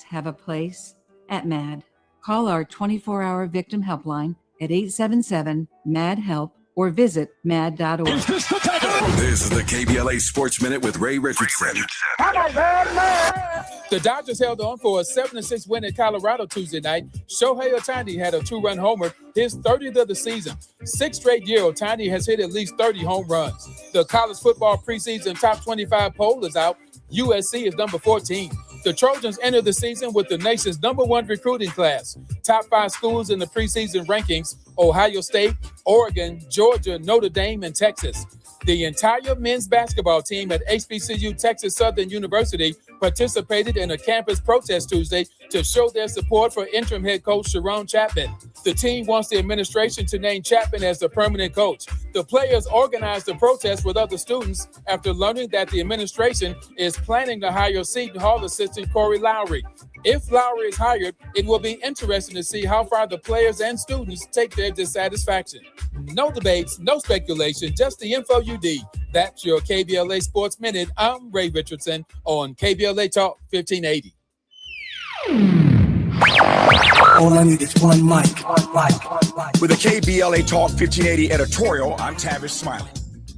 Have a place at MAD. Call our 24-hour victim helpline at 877-MAD-HELP or visit mad.org. This is the KBLA Sports Minute with Ray Richardson. The Dodgers held on for a 7-6 win in Colorado Tuesday night. Shohei Ohtani had a 2-run homer, his 30th of the season. 6th straight year, Ohtani has hit at least 30 home runs. The college football preseason top 25 poll is out. USC is number 14. The Trojans enter the season with the nation's #1 recruiting class. Top 5 schools in the preseason rankings: Ohio State, Oregon, Georgia, Notre Dame, and Texas. The entire men's basketball team at HBCU Texas Southern University participated in a campus protest Tuesday to show their support for interim head coach Sharon Chapman. The team wants the administration to name Chapman as the permanent coach. The players organized the protest with other students after learning that the administration is planning to hire Seton Hall assistant Corey Lowry. If Lowry is hired, it will be interesting to see how far the players and students take their dissatisfaction. No debates, no speculation, just the info you need. That's your KBLA Sports Minute. I'm Ray Richardson on KBLA Talk 1580. All I need is one mic. With a KBLA Talk 1580 editorial, I'm Tavis Smiley.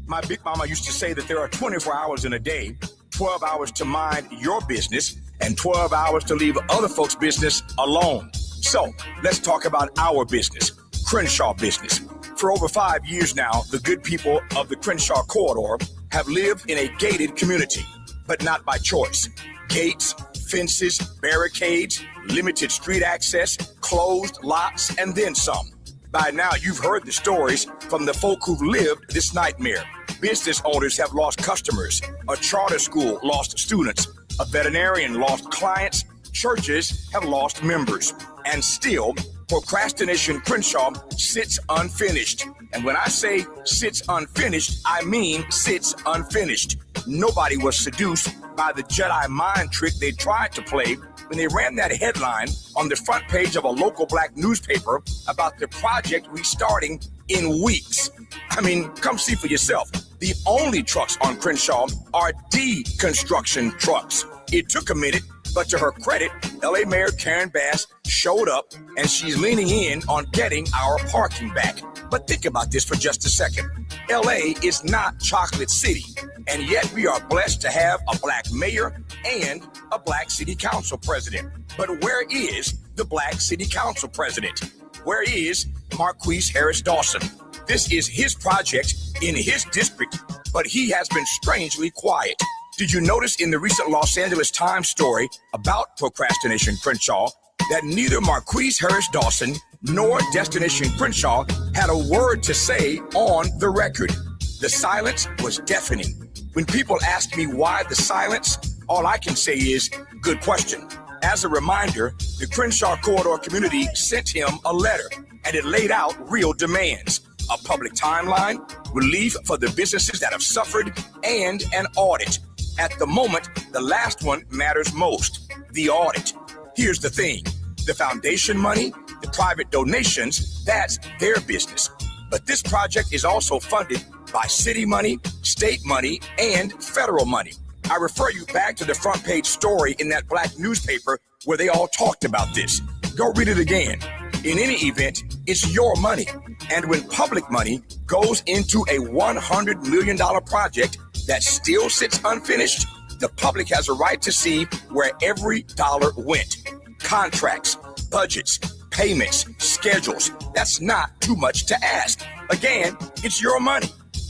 My big mama used to say that there are 24 hours in a day, 12 hours to mind your business, and 12 hours to leave other folks' business alone. So let's talk about our business, Crenshaw Business. For over 5 years now, the good people of the Crenshaw Corridor have lived in a gated community, but not by choice. Gates, fences, barricades, limited street access, closed lots, and then some. By now, you've heard the stories from the folk who've lived this nightmare. Business owners have lost customers. A charter school lost students. A veterinarian lost clients. Churches have lost members. And still, Procrastination Crenshaw sits unfinished. And when I say sits unfinished, I mean sits unfinished. Nobody was seduced by the Jedi mind trick they tried to play when they ran that headline on the front page of a local black newspaper about the project restarting in weeks. I mean, come see for yourself. The only trucks on Crenshaw are deconstruction trucks. It took a minute, but to her credit, LA Mayor Karen Bass showed up and she's leaning in on getting our parking back. But think about this for just a second. LA is not Chocolate City, and yet we are blessed to have a black mayor and a black city council president. But where is the black city council president? Where is Marquise Harris Dawson? This is his project in his district, but he has been strangely quiet. Did you notice in the recent Los Angeles Times story about Procrastination Crenshaw that neither Marquise Harris Dawson nor Destination Crenshaw had a word to say on the record? The silence was deafening. When people ask me why the silence, all I can say is, good question. As a reminder, the Crenshaw Corridor community sent him a letter, and it laid out real demands. A public timeline, relief for the businesses that have suffered, and an audit. At the moment, the last one matters most, the audit. Here's the thing, the foundation money, the private donations, that's their business. But this project is also funded by city money, state money, and federal money. I refer you back to the front page story in that black newspaper where they all talked about this. Go read it again. In any event, it's your money. And when public money goes into a $100 million project that still sits unfinished, The public has a right to see where every dollar went. Contracts, budgets, payments, schedules. That's not too much to ask. Again, it's your money.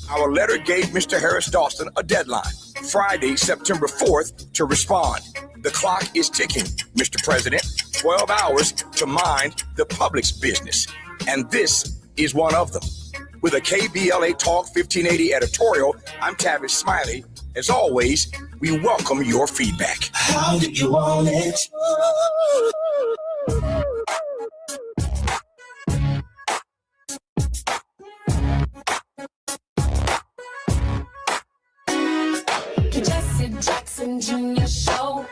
Our letter gave Mr. Harris Dawson a deadline, Friday, September 4th, to respond. The clock is ticking, Mr. President. 12 hours to mind the public's business. And this is one of them. With a KBLA Talk 1580 editorial, I'm Tavis Smiley. As always, we welcome your feedback. How did you want it? The Jesse Jackson Jr. Show.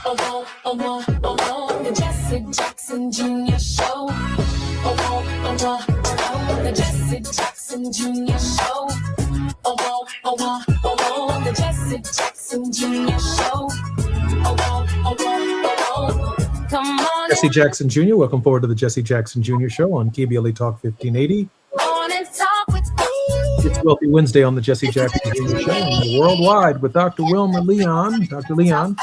Oh, oh, oh, oh, the Jesse Jackson Jr. Show. Oh, oh, oh, the Jesse Jackson Jr. Show. Oh, oh, oh, the Jesse Jackson Jr. Show. Oh, oh, come on. Jesse Jackson Jr., welcome forward to the Jesse Jackson Jr. Show on KBLA Talk 1580. On and talk with me. It's Wealthy Wednesday on the Jesse Jackson Jr. Show and worldwide with Dr. Wilmer Leon. Dr. Leon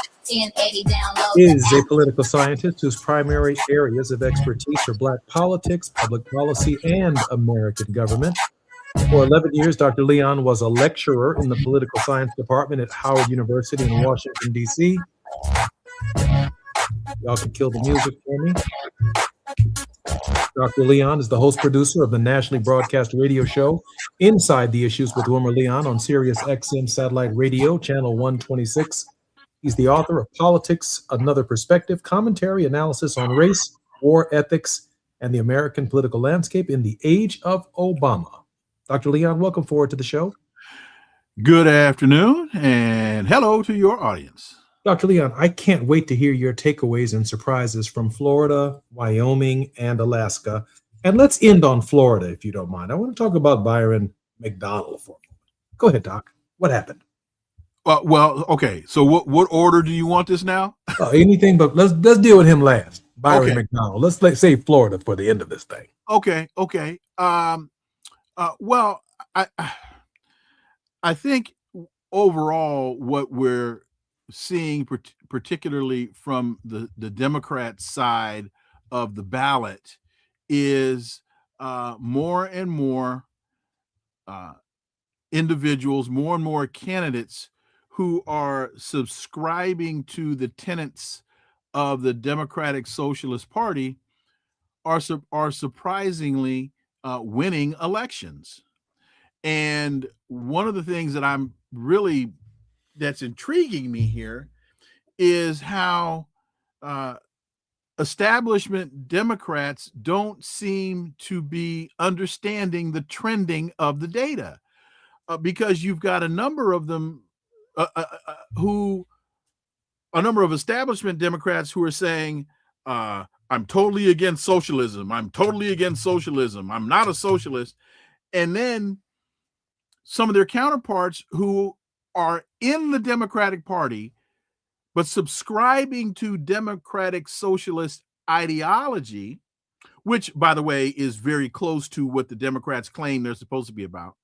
is a political scientist whose primary areas of expertise are Black politics, public policy, and American government. For 11 years, Dr. Leon was a lecturer in the political science department at Howard University in Washington, D.C. Y'all can kill the music for me. Dr. Leon is the host producer of the nationally broadcast radio show Inside the Issues with Wilmer Leon on Sirius XM Satellite Radio, Channel 126. He's the author of Politics, Another Perspective, commentary, analysis on race, war ethics, and the American political landscape in the age of Obama. Dr. Leon, welcome forward to the show. Good afternoon and hello to your audience. Dr. Leon, I can't wait to hear your takeaways and surprises from Florida, Wyoming, and Alaska. And let's end on Florida, if you don't mind. I want to talk about Byron McDonald for a moment. Go ahead, Doc. What happened? Well, okay. So what order do you want this now? Anything, but let's deal with him last. Byron Okay. McDonald. Let's save Florida for the end of this thing. Okay. Well, I think overall what we're seeing, particularly from the Democrat side of the ballot, is more and more individuals, more and more candidates who are subscribing to the tenets of the Democratic Socialist Party are surprisingly winning elections. And one of the things that that's intriguing me here is how establishment Democrats don't seem to be understanding the trending of the data, because you've got a number of them a number of establishment Democrats who are saying, I'm totally against socialism. I'm totally against socialism. I'm not a socialist. And then some of their counterparts who are in the Democratic Party, but subscribing to democratic socialist ideology, which, by the way, is very close to what the Democrats claim they're supposed to be about,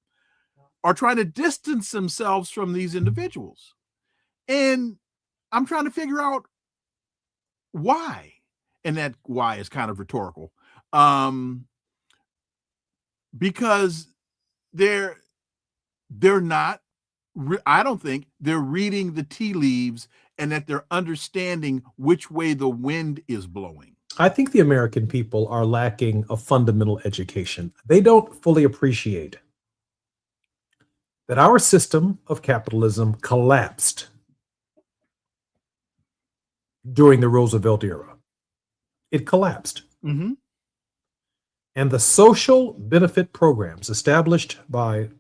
are trying to distance themselves from these individuals. And I'm trying to figure out why. And that why is kind of rhetorical. Because they're not, I don't think they're reading the tea leaves and that they're understanding which way the wind is blowing. I think the American people are lacking a fundamental education. They don't fully appreciate that our system of capitalism collapsed during the Roosevelt era. It collapsed. Mm-hmm. And the social benefit programs established by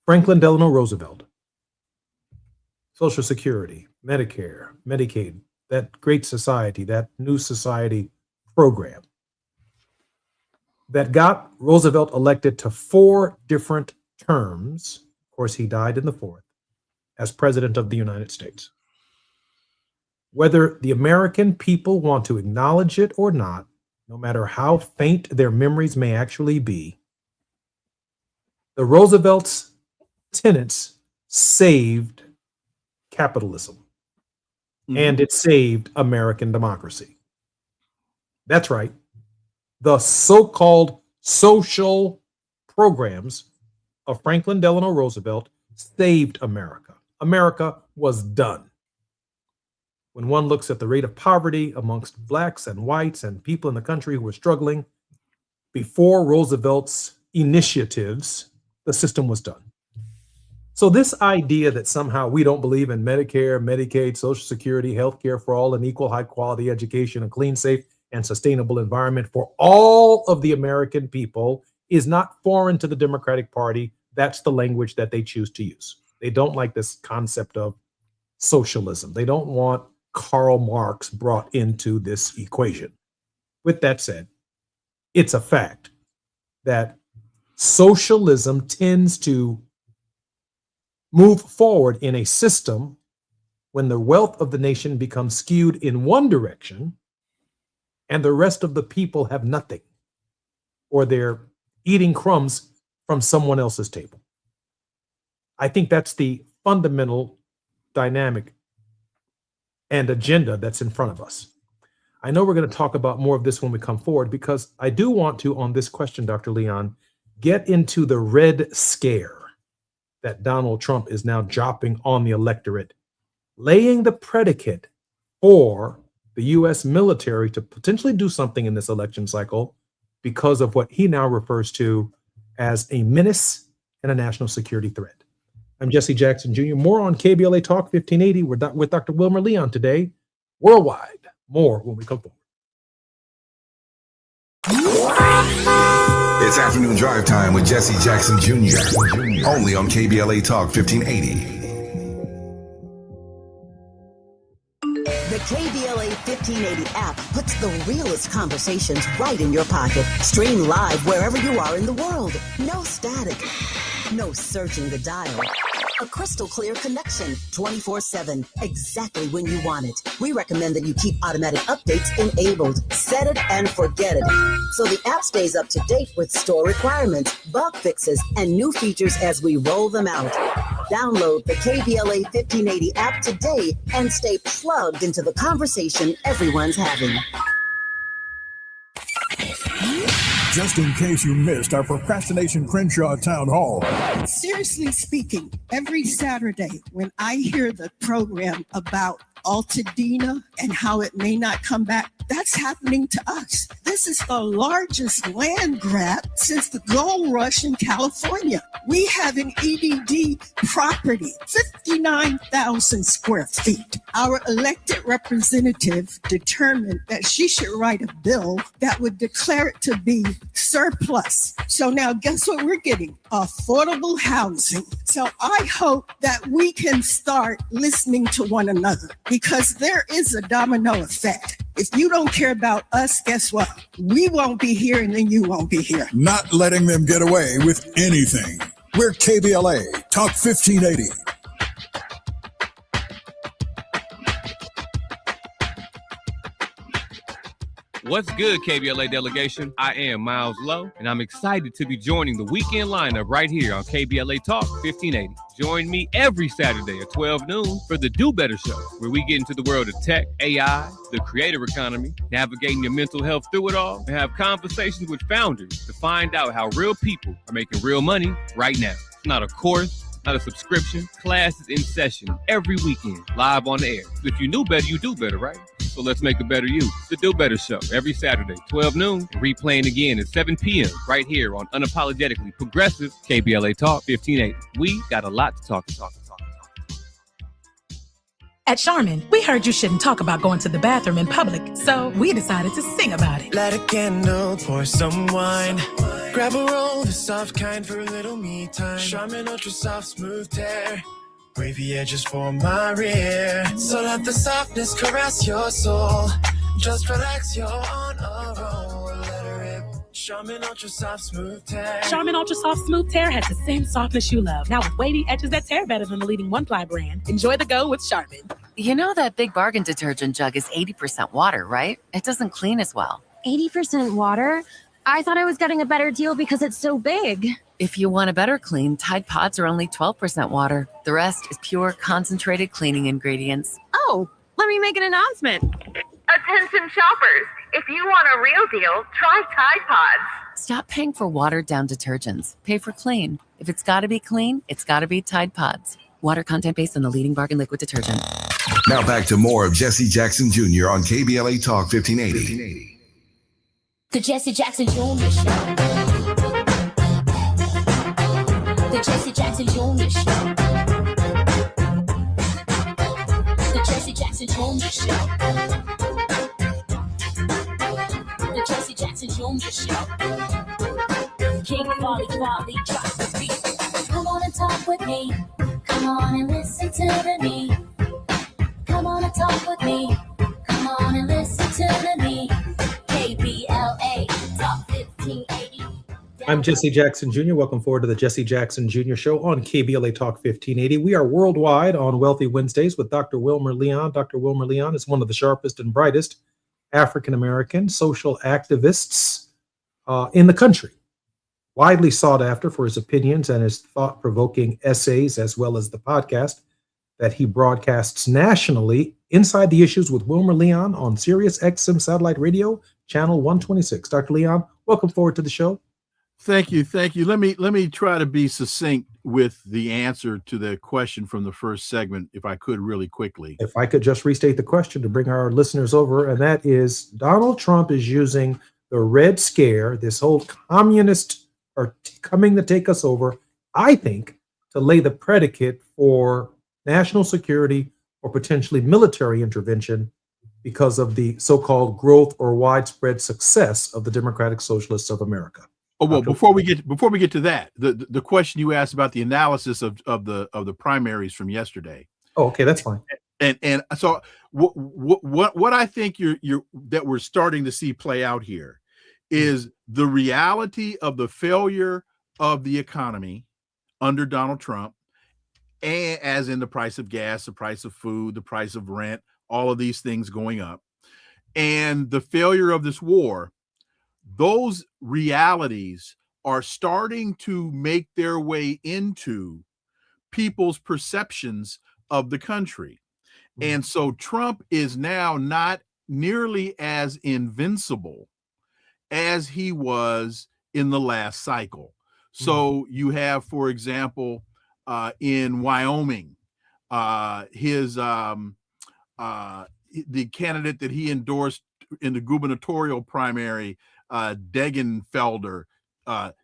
Franklin Delano Roosevelt, Social Security, Medicare, Medicaid, that Great Society, that New Society program that got Roosevelt elected to 4 different terms. Of course, he died in the 4th as president of the United States. Whether the American people want to acknowledge it or not, no matter how faint their memories may actually be, the Roosevelt's tenets saved capitalism. And it saved American democracy. That's right. The so-called social programs of Franklin Delano Roosevelt saved America. America was done. When one looks at the rate of poverty amongst blacks and whites and people in the country who were struggling, before Roosevelt's initiatives, the system was done. So this idea that somehow we don't believe in Medicare, Medicaid, Social Security, healthcare for all, and equal high quality education, a clean, safe, and sustainable environment for all of the American people is not foreign to the Democratic Party. That's the language that they choose to use. They don't like this concept of socialism. They don't want Karl Marx brought into this equation. With that said, it's a fact that socialism tends to move forward in a system when the wealth of the nation becomes skewed in one direction and the rest of the people have nothing, or they're eating crumbs from someone else's table. I think that's the fundamental dynamic and agenda that's in front of us. I know we're going to talk about more of this when we come forward, because I do want to, on this question, Dr. Leon, get into the Red Scare that Donald Trump is now dropping on the electorate, laying the predicate for the U.S. military to potentially do something in this election cycle because of what he now refers to as a menace and a national security threat. I'm Jesse Jackson Jr. More on KBLA Talk 1580 with Dr. Wilmer Leon today, worldwide. More when we come forward. It's afternoon drive time with Jesse Jackson Jr. Only on KBLA Talk 1580. The KBLA 1580 app puts the realest conversations right in your pocket. Stream live wherever you are in the world. No static. No searching the dial. A crystal clear connection 24/7, exactly when you want it. We recommend that you keep automatic updates enabled. Set it and forget it. So the app stays up to date with store requirements, bug fixes, and new features as we roll them out. Download the KBLA 1580 app today and stay plugged into the conversation everyone's having. Just in case you missed our Procrastination Crenshaw Town Hall. Seriously speaking, every Saturday when I hear the program about Altadena and how it may not come back, that's happening to us. This is the largest land grab since the gold rush in California. We have an EDD property, 59,000 square feet. Our elected representative determined that she should write a bill that would declare it to be surplus. So now guess what we're getting? Affordable housing. So I hope that we can start listening to one another, because there is a domino effect. If you don't care about us, guess what? We won't be here and then you won't be here. Not letting them get away with anything. We're KBLA Talk 1580. What's good, KBLA delegation? I am Miles Lowe, and I'm excited to be joining the weekend lineup right here on KBLA Talk 1580. Join me every Saturday at 12 noon for the Do Better Show, where we get into the world of tech, AI, the creator economy, navigating your mental health through it all, and have conversations with founders to find out how real people are making real money right now. It's not a course, not a subscription. Class is in session every weekend, live on the air. So if you knew better, you do better, right? So let's make a better you. The Do Better Show, every Saturday, 12 noon, replaying again at 7 p.m. right here on Unapologetically Progressive KBLA Talk 1580. We got a lot to talk. At Charmin, we heard you shouldn't talk about going to the bathroom in public, so we decided to sing about it. Light a candle, pour some wine. Grab a roll, the soft kind for a little me time. Charmin Ultra Soft Smooth Tear. Wavy edges for my rear. So let the softness caress your soul. Just relax, you're on a roll. Let her rip. Charmin Ultra Soft Smooth Tear. Charmin Ultra Soft Smooth Tear has the same softness you love, now with wavy edges that tear better than the leading one-ply brand. Enjoy the go with Charmin. You know that Big Bargain detergent jug is 80% water, right? It doesn't clean as well. 80% water? I thought I was getting a better deal because it's so big. If you want a better clean, Tide Pods are only 12% water. The rest is pure, concentrated cleaning ingredients. Oh, let me make an announcement. Attention shoppers, if you want a real deal, try Tide Pods. Stop paying for watered-down detergents. Pay for clean. If it's got to be clean, it's got to be Tide Pods. Water content based on the leading bargain liquid detergent. Now back to more of Jesse Jackson Jr. on KBLA Talk 1580. The Jesse Jackson Jr. Show. The Jesse Jackson Jr. Show. The Jesse Jackson Jr. Show. The Jesse Jackson Jr. Show. King Quality drop the beat. Come on and talk with me. Come on and listen to me. Come on and talk with me. Come on and listen to me. KBLA Talk 1580. I'm Jesse Jackson Jr. Welcome forward to the Jesse Jackson Jr. Show on KBLA Talk 1580. We are worldwide on Wealthy Wednesdays with Dr. Wilmer Leon. Dr. Wilmer Leon is one of the sharpest and brightest African-American social activists in the country. Widely sought after for his opinions and his thought-provoking essays, as well as the podcast that he broadcasts nationally, Inside the Issues with Wilmer Leon on Sirius XM Satellite Radio, Channel 126. Dr. Leon, welcome forward to the show. Thank you. Let me try to be succinct with the answer to the question from the first segment, if I could, really quickly. If I could just restate the question to bring our listeners over, and that is, Donald Trump is using the Red Scare, this whole communist are coming to take us over, I think, to lay the predicate for national security or potentially military intervention because of the so-called growth or widespread success of the Democratic Socialists of America. Oh, well, before we get to that, the question you asked about the analysis of the primaries from yesterday. Oh, okay, that's fine. And so what I think that we're starting to see play out here is the reality of the failure of the economy under Donald Trump, and as in the price of gas, the price of food, the price of rent, all of these things going up, and the failure of this war. Those realities are starting to make their way into people's perceptions of the country. And so Trump is now not nearly as invincible as he was in the last cycle. So you have, for example, in Wyoming, the candidate that he endorsed in the gubernatorial primary, Degenfelder,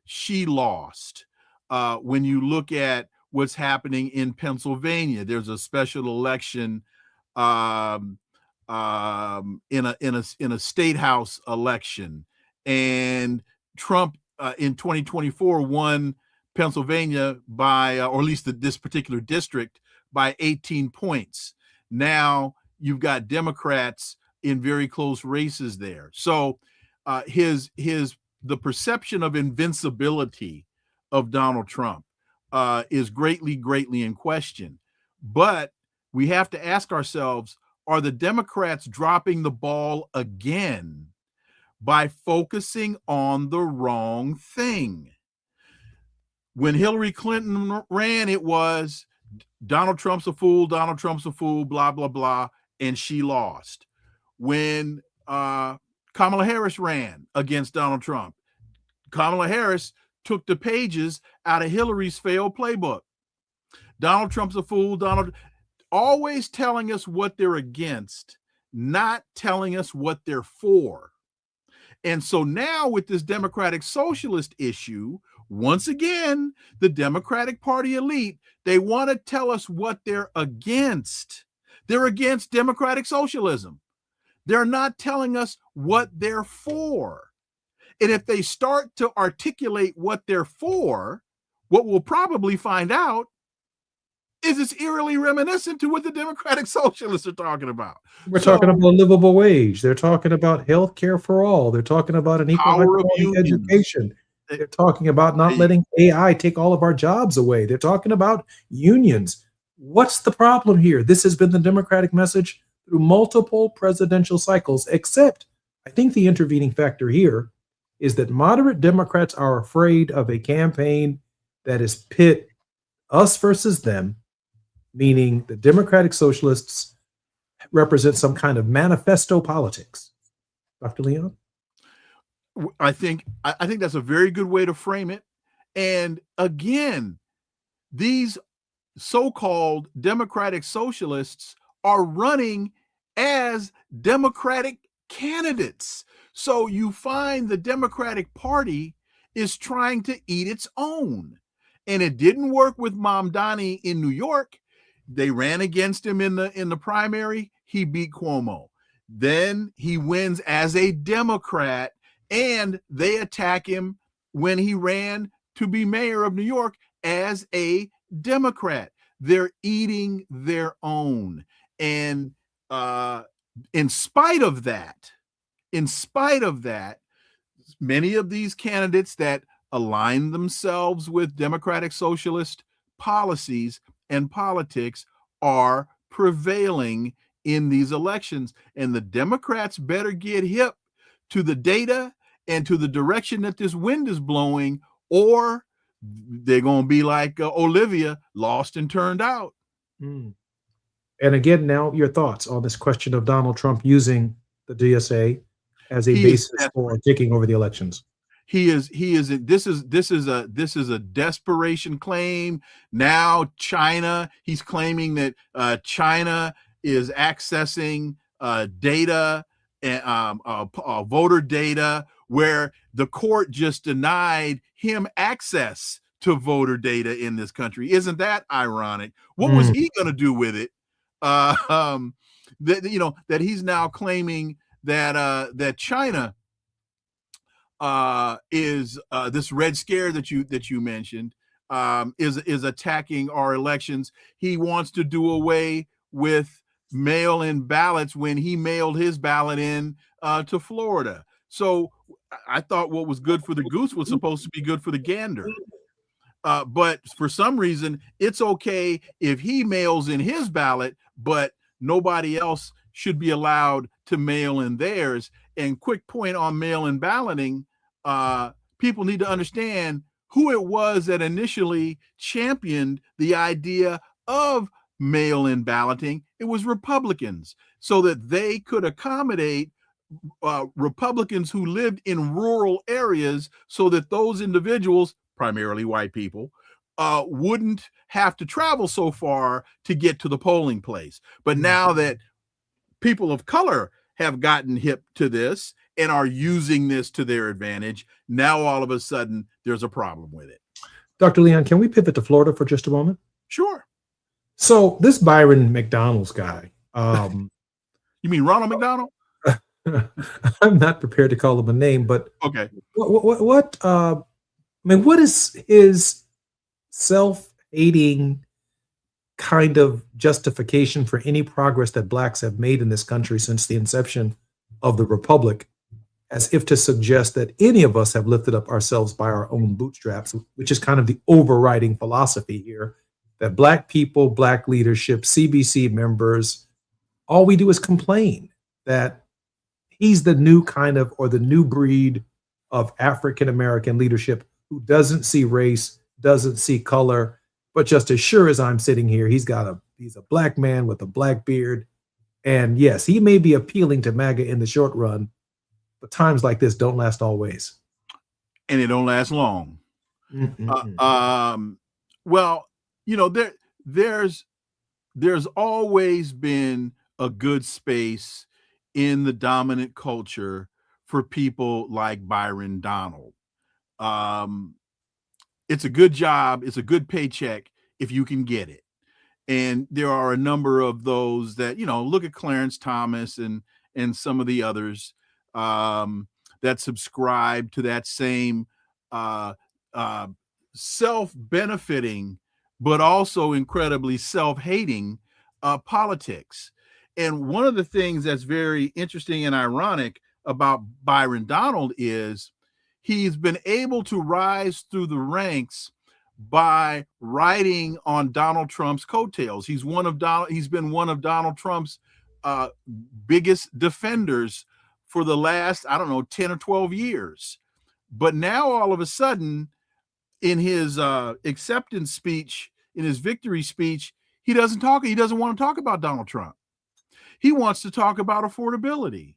she lost. When you look at what's happening in Pennsylvania, there's a special election in a state house election, and Trump in 2024 won Pennsylvania by, or at least this particular district, by 18 points. Now you've got Democrats in very close races there. So the perception of invincibility of Donald Trump is greatly in question. But we have to ask ourselves, are the Democrats dropping the ball again by focusing on the wrong thing? When Hillary Clinton ran, it was Donald Trump's a fool, blah, blah, blah, and she lost. When Kamala Harris ran against Donald Trump, Kamala Harris took the pages out of Hillary's failed playbook. Donald Trump's a fool, always telling us what they're against, not telling us what they're for. And so now with this Democratic Socialist issue, once again, the Democratic Party elite, they want to tell us what they're against. They're against democratic socialism. They're not telling us what they're for. And if they start to articulate what they're for, what we'll probably find out is it's eerily reminiscent to what the Democratic Socialists are talking about. We're talking about a livable wage. They're talking about health care for all. They're talking about an equal opportunity education. They're talking about not letting AI take all of our jobs away. They're talking about unions. What's the problem here? This has been the Democratic message through multiple presidential cycles, except I think the intervening factor here is that moderate Democrats are afraid of a campaign that is pit us versus them, meaning the Democratic Socialists represent some kind of manifesto politics. Dr. Leon? I think that's a very good way to frame it. And again, these so-called Democratic Socialists are running as Democratic candidates. So you find the Democratic Party is trying to eat its own. And it didn't work with Mamdani in New York. They ran against him in the primary. He beat Cuomo. Then he wins as a Democrat, and they attack him when he ran to be mayor of New York as a Democrat. They're eating their own. And in spite of that, many of these candidates that align themselves with Democratic Socialist policies and politics are prevailing in these elections. And the Democrats better get hip to the data and to the direction that this wind is blowing, or they're going to be like Olivia, lost and turned out. And again, now your thoughts on this question of Donald Trump using the DSA as a basis for taking over the elections. This is a desperation claim. Now China, he's claiming that China is accessing data and voter data, where the court just denied him access to voter data in this country. Isn't that ironic? What was he going to do with it? That he's now claiming that China is this Red Scare that you mentioned is attacking our elections. He wants to do away with mail-in ballots when he mailed his ballot in to Florida. So I thought what was good for the goose was supposed to be good for the gander. But for some reason, it's okay if he mails in his ballot, but nobody else should be allowed to mail in theirs. And quick point on mail-in balloting, people need to understand who it was that initially championed the idea of mail-in balloting. It was Republicans, so that they could accommodate Republicans who lived in rural areas, so that those individuals, primarily white people, wouldn't have to travel so far to get to the polling place. But now that people of color have gotten hip to this and are using this to their advantage, now all of a sudden there's a problem with it. Dr. Leon, can we pivot to Florida for just a moment? Sure. So this Byron McDonald's guy. You mean Ronald McDonald? I'm not prepared to call him a name, but okay. What is his self-hating kind of justification for any progress that blacks have made in this country since the inception of the Republic, as if to suggest that any of us have lifted up ourselves by our own bootstraps, which is kind of the overriding philosophy here, that black people, black leadership, CBC members, all we do is complain that he's the new kind of, or the new breed of African-American leadership who doesn't see race, doesn't see color, but just as sure as I'm sitting here, he's a black man with a black beard. And yes, he may be appealing to MAGA in the short run, but times like this don't last always. And it don't last long. Well, there's always been a good space in the dominant culture for people like Byron Donald. It's a good job. It's a good paycheck if you can get it. And there are a number of those that, look at Clarence Thomas and some of the others that subscribe to that same self-benefiting, but also incredibly self-hating politics. And one of the things that's very interesting and ironic about Byron Donald is he's been able to rise through the ranks by riding on Donald Trump's coattails. He's been one of Donald Trump's biggest defenders for the last, 10 or 12 years. But now all of a sudden, acceptance speech, in his victory speech, he doesn't want to talk about Donald Trump. He wants to talk about affordability.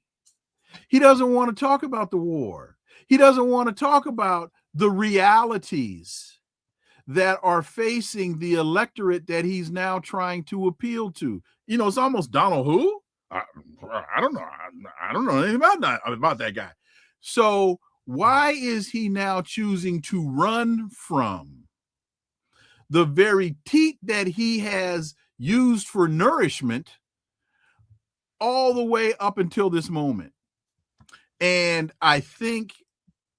He doesn't want to talk about the war. He doesn't want to talk about the realities that are facing the electorate that he's now trying to appeal to. You know, it's almost Donald who? I don't know. I don't know anything about that guy. So why is he now choosing to run from the very teat that he has used for nourishment all the way up until this moment? And I think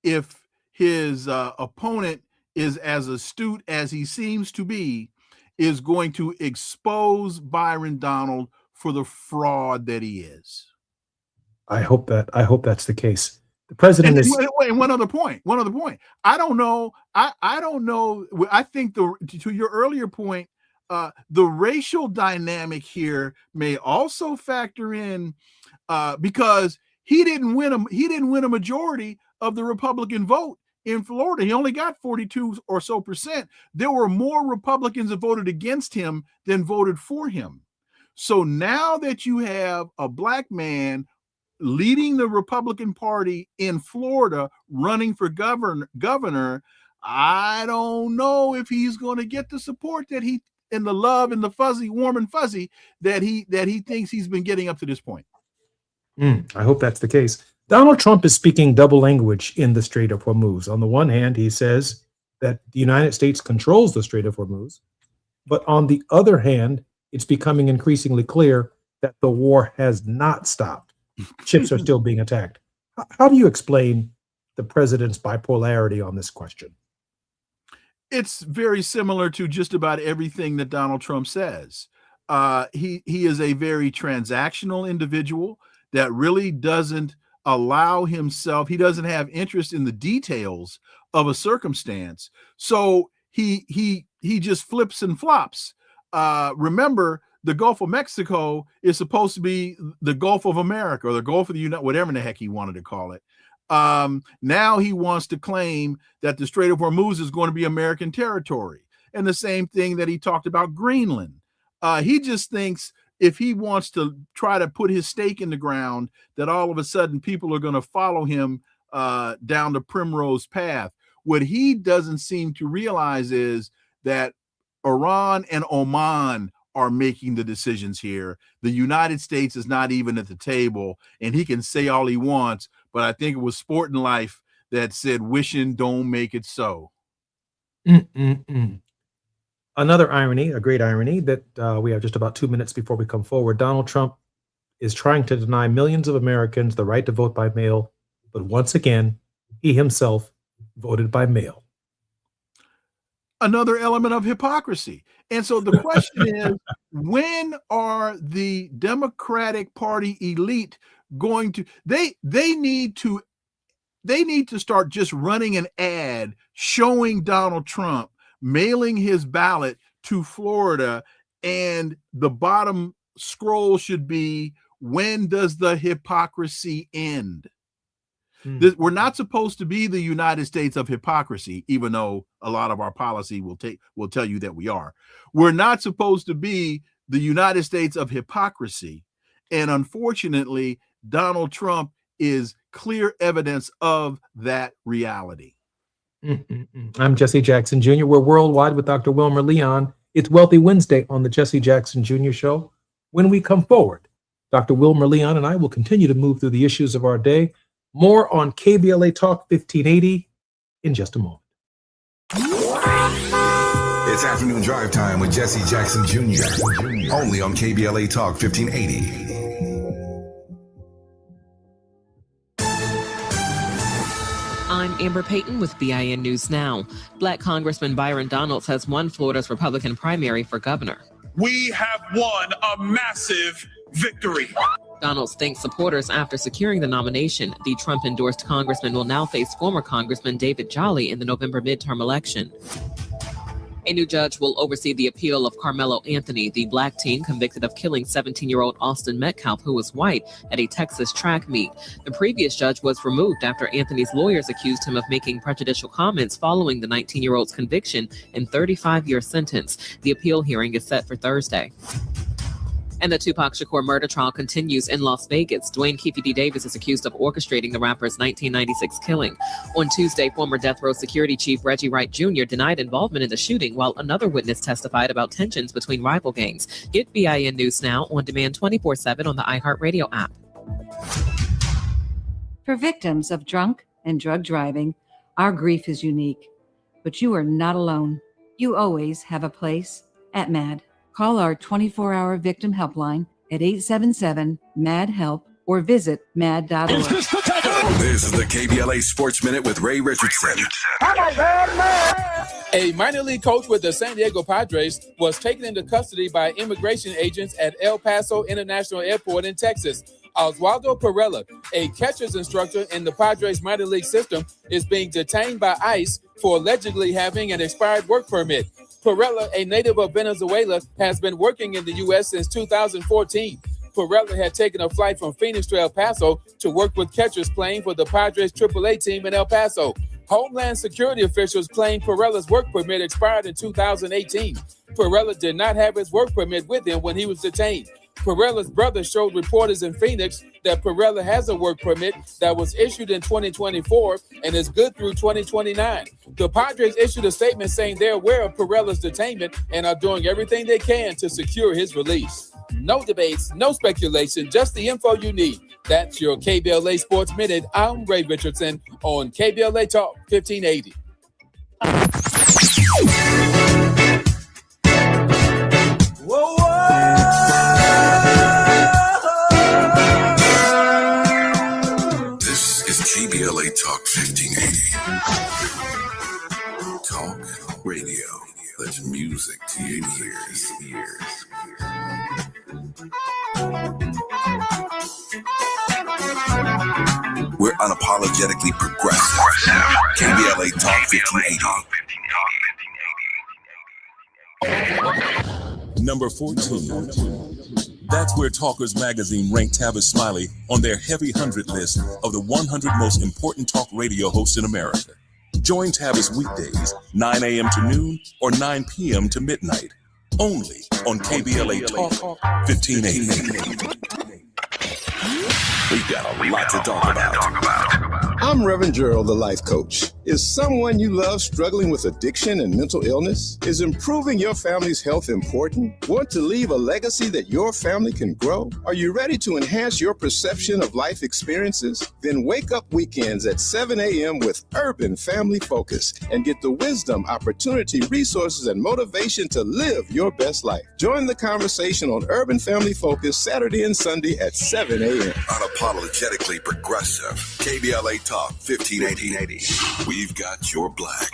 if his opponent is as astute as he seems to be, is going to expose Byron Donald for the fraud that he is. I hope that's the case. The president is. Wait, one other point. I don't know. I don't know. I think to your earlier point, the racial dynamic here may also factor in because he didn't win a majority of the Republican vote in Florida. He only got 42% or so. There were more Republicans that voted against him than voted for him. So now that you have a black man leading the Republican Party in Florida, running for governor, I don't know if he's going to get the support that he, and the love and the fuzzy, warm and fuzzy that he thinks he's been getting up to this point. I hope that's the case. Donald Trump is speaking double language in the Strait of Hormuz. On the one hand, he says that the United States controls the Strait of Hormuz, but on the other hand, it's becoming increasingly clear that the war has not stopped. Ships are still being attacked. How do you explain the president's bipolarity on this question? It's very similar to just about everything that Donald Trump says. He is a very transactional individual that really doesn't allow himself, he doesn't have interest in the details of a circumstance. So he just flips and flops. Remember, the Gulf of Mexico is supposed to be the Gulf of America, or the Gulf of the United, whatever the heck he wanted to call it. Now he wants to claim that the Strait of Hormuz is going to be American territory. And the same thing that he talked about Greenland. He just thinks if he wants to try to put his stake in the ground, that all of a sudden people are going to follow him down the primrose path. What he doesn't seem to realize is that Iran and Oman are making the decisions here. The United States is not even at the table, and he can say all he wants, but I think it was Sport and Life that said, wishing don't make it so. Another irony, a great irony, that we have just about 2 minutes before we come forward. Donald Trump is trying to deny millions of Americans the right to vote by mail, but once again, he himself voted by mail. Another element of hypocrisy. And so the question is, when are the Democratic Party elite going to, they need to start just running an ad showing Donald Trump mailing his ballot to Florida, and the bottom scroll should be, when does the hypocrisy end? We're not supposed to be the United States of hypocrisy, even though a lot of our policy will tell you that we are. We're not supposed to be the United States of hypocrisy. And unfortunately, Donald Trump is clear evidence of that reality. I'm Jesse Jackson Jr. We're worldwide with Dr. Wilmer Leon. It's Wealthy Wednesday on the Jesse Jackson Jr. Show. When we come forward, Dr. Wilmer Leon and I will continue to move through the issues of our day. More on KBLA Talk 1580 in just a moment. It's afternoon drive time with Jesse Jackson Jr. Only on KBLA Talk 1580. I'm Amber Payton with BIN News Now. Black Congressman Byron Donalds has won Florida's Republican primary for governor. We have won a massive victory. Donalds thanked supporters after securing the nomination. The Trump-endorsed congressman will now face former Congressman David Jolly in the November midterm election. A new judge will oversee the appeal of Carmelo Anthony, the black teen convicted of killing 17-year-old Austin Metcalf, who was white, at a Texas track meet. The previous judge was removed after Anthony's lawyers accused him of making prejudicial comments following the 19-year-old's conviction and 35-year sentence. The appeal hearing is set for Thursday. And the Tupac Shakur murder trial continues in Las Vegas. Dwayne Keefe D. Davis is accused of orchestrating the rapper's 1996 killing. On Tuesday, former Death Row Security Chief Reggie Wright Jr. denied involvement in the shooting, while another witness testified about tensions between rival gangs. Get BIN News Now on demand 24/7 on the iHeartRadio app. For victims of drunk and drug driving, our grief is unique. But you are not alone. You always have a place at MAD. Call our 24-hour victim helpline at 877-MAD-HELP or visit mad.org. This is the KBLA Sports Minute with Ray Richardson. A minor league coach with the San Diego Padres was taken into custody by immigration agents at El Paso International Airport in Texas. Oswaldo Perella, a catcher's instructor in the Padres minor league system, is being detained by ICE for allegedly having an expired work permit. Perella, a native of Venezuela, has been working in the U.S. since 2014. Perella had taken a flight from Phoenix to El Paso to work with catchers playing for the Padres AAA team in El Paso. Homeland Security officials claim Perella's work permit expired in 2018. Perella did not have his work permit with him when he was detained. Perella's brother showed reporters in Phoenix that Perella has a work permit that was issued in 2024 and is good through 2029. The Padres issued a statement saying they're aware of Perella's detainment and are doing everything they can to secure his release. No debates, no speculation, just the info you need. That's your KBLA Sports Minute. I'm Ray Richardson on KBLA Talk 1580. Whoa, This is KBLA Talk 1580. Talk radio. That's music to your ears. We're unapologetically progressive. KBLA Talk 1580. Number 14. That's where Talkers Magazine ranked Tavis Smiley on their heavy 100 list of the 100 most important talk radio hosts in America. Join Tavis weekdays, 9 a.m. to noon or 9 p.m. to midnight, only on KBLA Talk 1580. We've got a lot to talk about. I'm Reverend Gerald, the life coach. Is someone you love struggling with addiction and mental illness? Is improving your family's health important? Want to leave a legacy that your family can grow? Are you ready to enhance your perception of life experiences? Then wake up weekends at 7 a.m. with Urban Family Focus and get the wisdom, opportunity, resources, and motivation to live your best life. Join the conversation on Urban Family Focus Saturday and Sunday at 7 a.m. Unapologetically progressive. KBLA Talk 1580. We've got your black.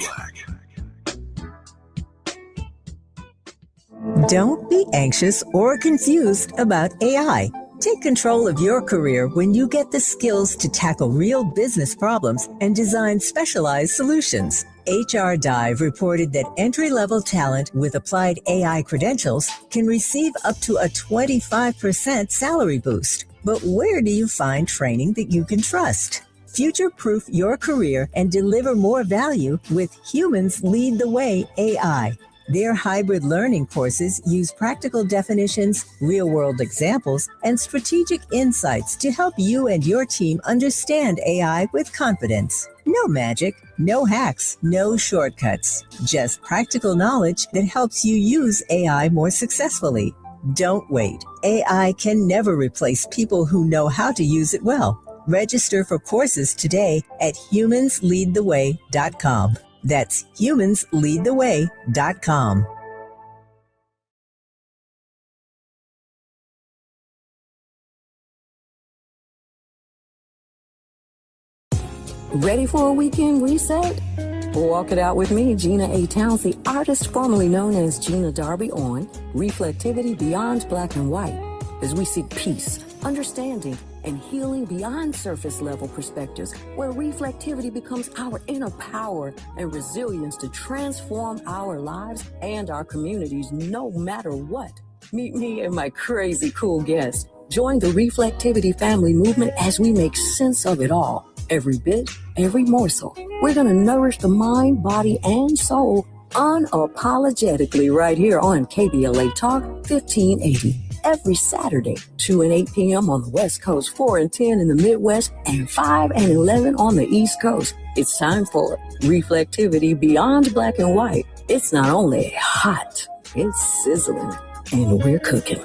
Don't be anxious or confused about AI. Take control of your career when you get the skills to tackle real business problems and design specialized solutions. HR Dive reported that entry-level talent with applied AI credentials can receive up to a 25% salary boost. But where do you find training that you can trust? Future-proof your career and deliver more value with Humans Lead the Way AI. Their hybrid learning courses use practical definitions, real-world examples, and strategic insights to help you and your team understand AI with confidence. No magic, no hacks, no shortcuts. Just practical knowledge that helps you use AI more successfully. Don't wait. AI can never replace people who know how to use it well. Register for courses today at humansleadtheway.com. That's humansleadtheway.com. Ready for a weekend reset? Walk it out with me, Gina A. Townsend, artist formerly known as Gina Darby, on Reflectivity Beyond Black and White. as we seek peace, understanding, and healing beyond surface level perspectives, where reflectivity becomes our inner power and resilience to transform our lives and our communities no matter what. Meet me and my crazy cool guests. Join the Reflectivity family movement as we make sense of it all. Every bit, every morsel. We're going to nourish the mind, body, and soul unapologetically right here on KBLA Talk 1580. Every Saturday, 2 and 8 p.m. on the West Coast, 4 and 10 in the Midwest, and 5 and 11 on the East Coast. It's time for Reflectivity Beyond Black and White. It's not only hot, it's sizzling, and we're cooking.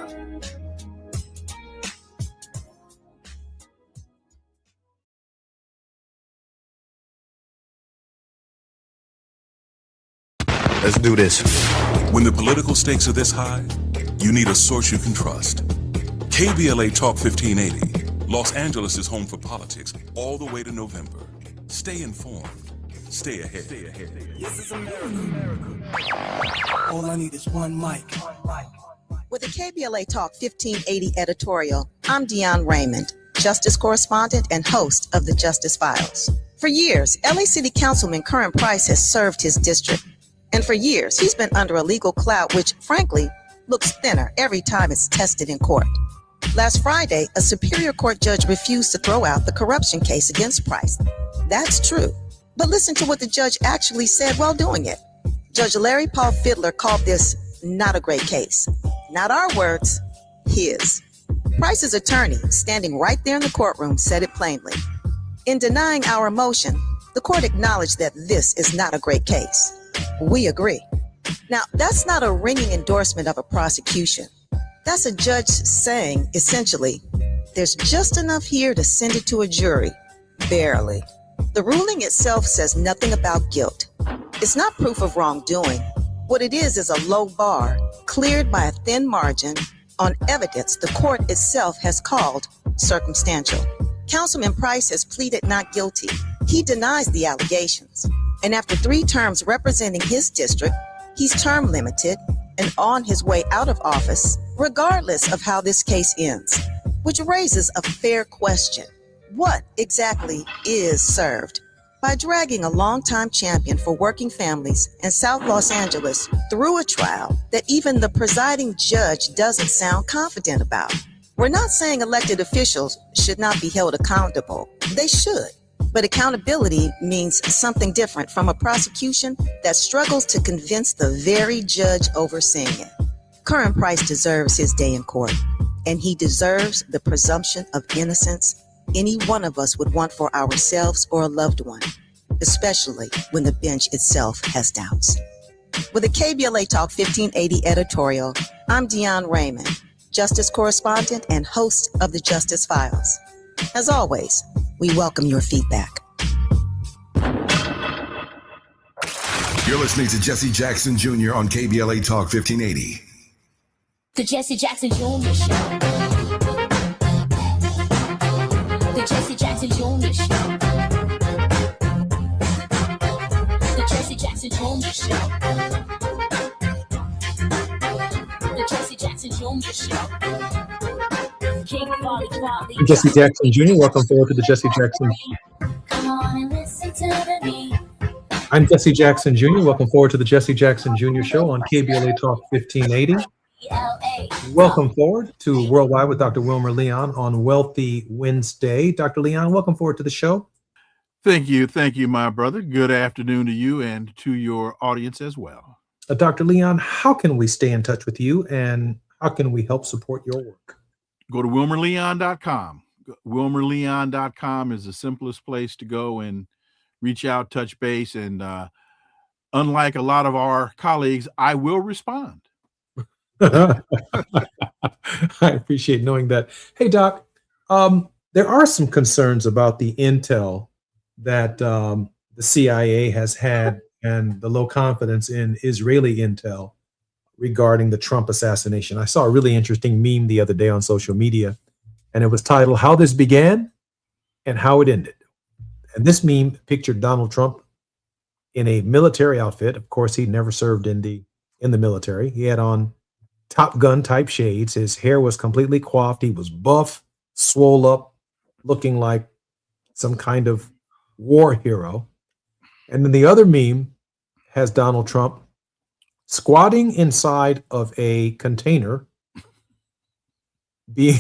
Let's do this. When the political stakes are this high, you need a source you can trust. KBLA Talk 1580, Los Angeles is home for politics all the way to November. Stay informed. Stay ahead. This is America. All I need is one mic. With the KBLA Talk 1580 editorial, I'm Deion Raymond, Justice Correspondent and host of the Justice Files. For years, LA City Councilman Curran Price has served his district. And for years, he's been under a legal cloud which, frankly, looks thinner every time it's tested in court. Last Friday, a Superior Court judge refused to throw out the corruption case against Price. That's true. But listen to what the judge actually said while doing it. Judge Larry Paul Fiddler called this not a great case. Not our words, his. Price's attorney, standing right there in the courtroom, said it plainly. In denying our motion, the court acknowledged that this is not a great case. We agree. Now, that's not a ringing endorsement of a prosecution. That's a judge saying, essentially, there's just enough here to send it to a jury. Barely. The ruling itself says nothing about guilt. It's not proof of wrongdoing. What it is a low bar, cleared by a thin margin on evidence the court itself has called circumstantial. Councilman Price has pleaded not guilty. He denies the allegations. And after 3 terms representing his district, he's term limited and on his way out of office, regardless of how this case ends, which raises a fair question. What exactly is served? By dragging a longtime champion for working families in South Los Angeles through a trial that even the presiding judge doesn't sound confident about. We're not saying elected officials should not be held accountable. They should. But accountability means something different from a prosecution that struggles to convince the very judge overseeing it. Curran Price deserves his day in court, and he deserves the presumption of innocence any one of us would want for ourselves or a loved one, especially when the bench itself has doubts. With a KBLA Talk 1580 editorial, I'm Deion Raymond, Justice Correspondent and host of the Justice Files. As always, we welcome your feedback. You're listening to Jesse Jackson Jr. on KBLA Talk 1580. The Jesse Jackson Jr. Show. The Jesse Jackson Jr. Show. The Jesse Jackson Jr. Show. The Jesse Jackson Jr. Show. I'm Jesse Jackson Jr. Welcome forward to the Jesse Jackson. Come on and listen to me. I'm Jesse Jackson Jr. Welcome forward to the Jesse Jackson Jr. Show on KBLA Talk 1580. Welcome forward to Worldwide with Dr. Wilmer Leon on Wealthy Wednesday. Dr. Leon, welcome forward to the show. Thank you, my brother. Good afternoon to you and to your audience as well. Dr. Leon, how can we stay in touch with you and how can we help support your work? Go to WilmerLeon.com. WilmerLeon.com is the simplest place to go and reach out, touch base, and unlike a lot of our colleagues, I will respond. I appreciate knowing that. Hey, Doc, there are some concerns about the intel that the CIA has had and the low confidence in Israeli intel regarding the Trump assassination. I saw a really interesting meme the other day on social media, and it was titled, How This Began and How It Ended. And this meme pictured Donald Trump in a military outfit. Of course, he'd never served in the military. He had on Top Gun type shades. His hair was completely coiffed. He was buff, swole up, looking like some kind of war hero. And then the other meme has Donald Trump squatting inside of a container, being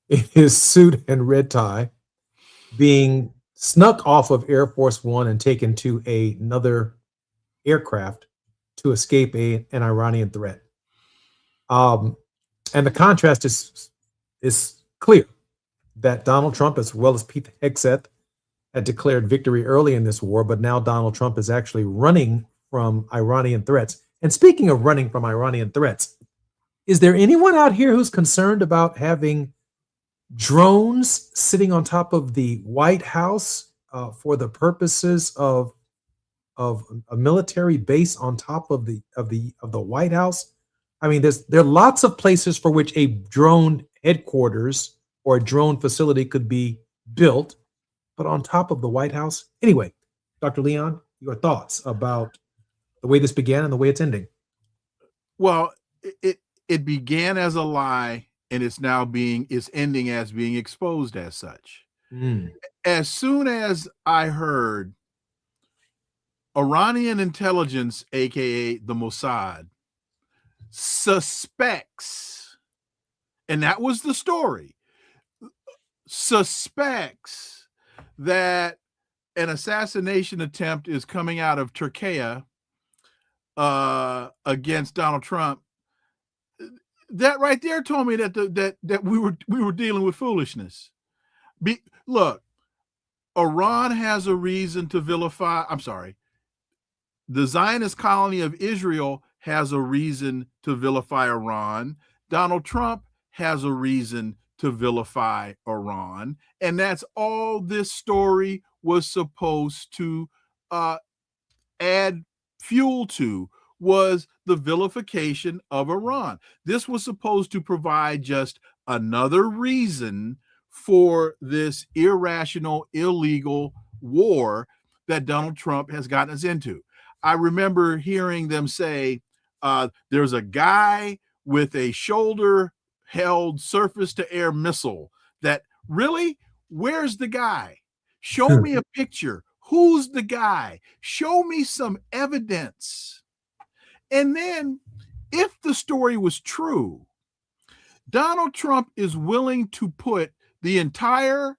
in his suit and red tie, being snuck off of Air Force One and taken to another aircraft to escape an Iranian threat. And the contrast is clear that Donald Trump, as well as Pete Hegseth, had declared victory early in this war, but now Donald Trump is actually running from Iranian threats. And speaking of running from Iranian threats, is there anyone out here who's concerned about having drones sitting on top of the White House for the purposes of a military base on top of the White House? I mean, there are lots of places for which a drone headquarters or a drone facility could be built, but on top of the White House. Anyway, Dr. Leon, your thoughts about the way this began and the way it's ending? Well, it began as a lie, and it's ending as being exposed as such. As soon as I heard Iranian intelligence, aka the Mossad, suspects, and that was the story, suspects that an assassination attempt is coming out of Turkey against Donald Trump, that right there told me that we were dealing with foolishness. Look, Iran has a reason to vilify. I'm sorry. The Zionist colony of Israel has a reason to vilify Iran. Donald Trump has a reason to vilify Iran. And that's all this story was supposed to add fuel to, was the vilification of Iran. This was supposed to provide just another reason for this irrational, illegal war that Donald Trump has gotten us into. I remember hearing them say, there's a guy with a shoulder-held surface-to-air missile that, really? Where's the guy? Show me a picture. Who's the guy? Show me some evidence. And then, if the story was true, Donald Trump is willing to put the entire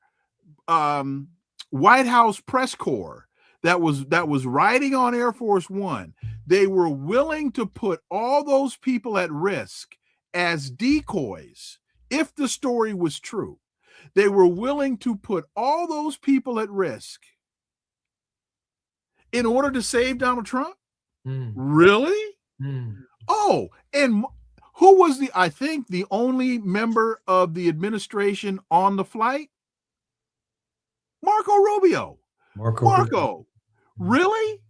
White House press corps that was riding on Air Force One, they were willing to put all those people at risk as decoys. If the story was true, they were willing to put all those people at risk in order to save Donald Trump? Really? Oh, and who was I think the only member of the administration on the flight? Marco Rubio. Marco. Really?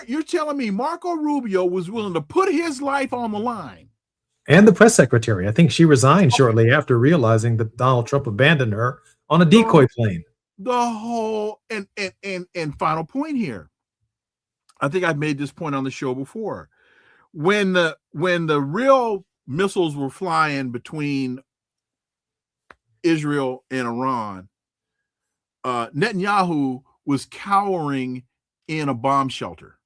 You're telling me Marco Rubio was willing to put his life on the line? And the press secretary. I think she resigned shortly after realizing that Donald Trump abandoned her on a decoy plane. The whole and final point here. I think I've made this point on the show before. When the real missiles were flying between Israel and Iran, Netanyahu was cowering in a bomb shelter.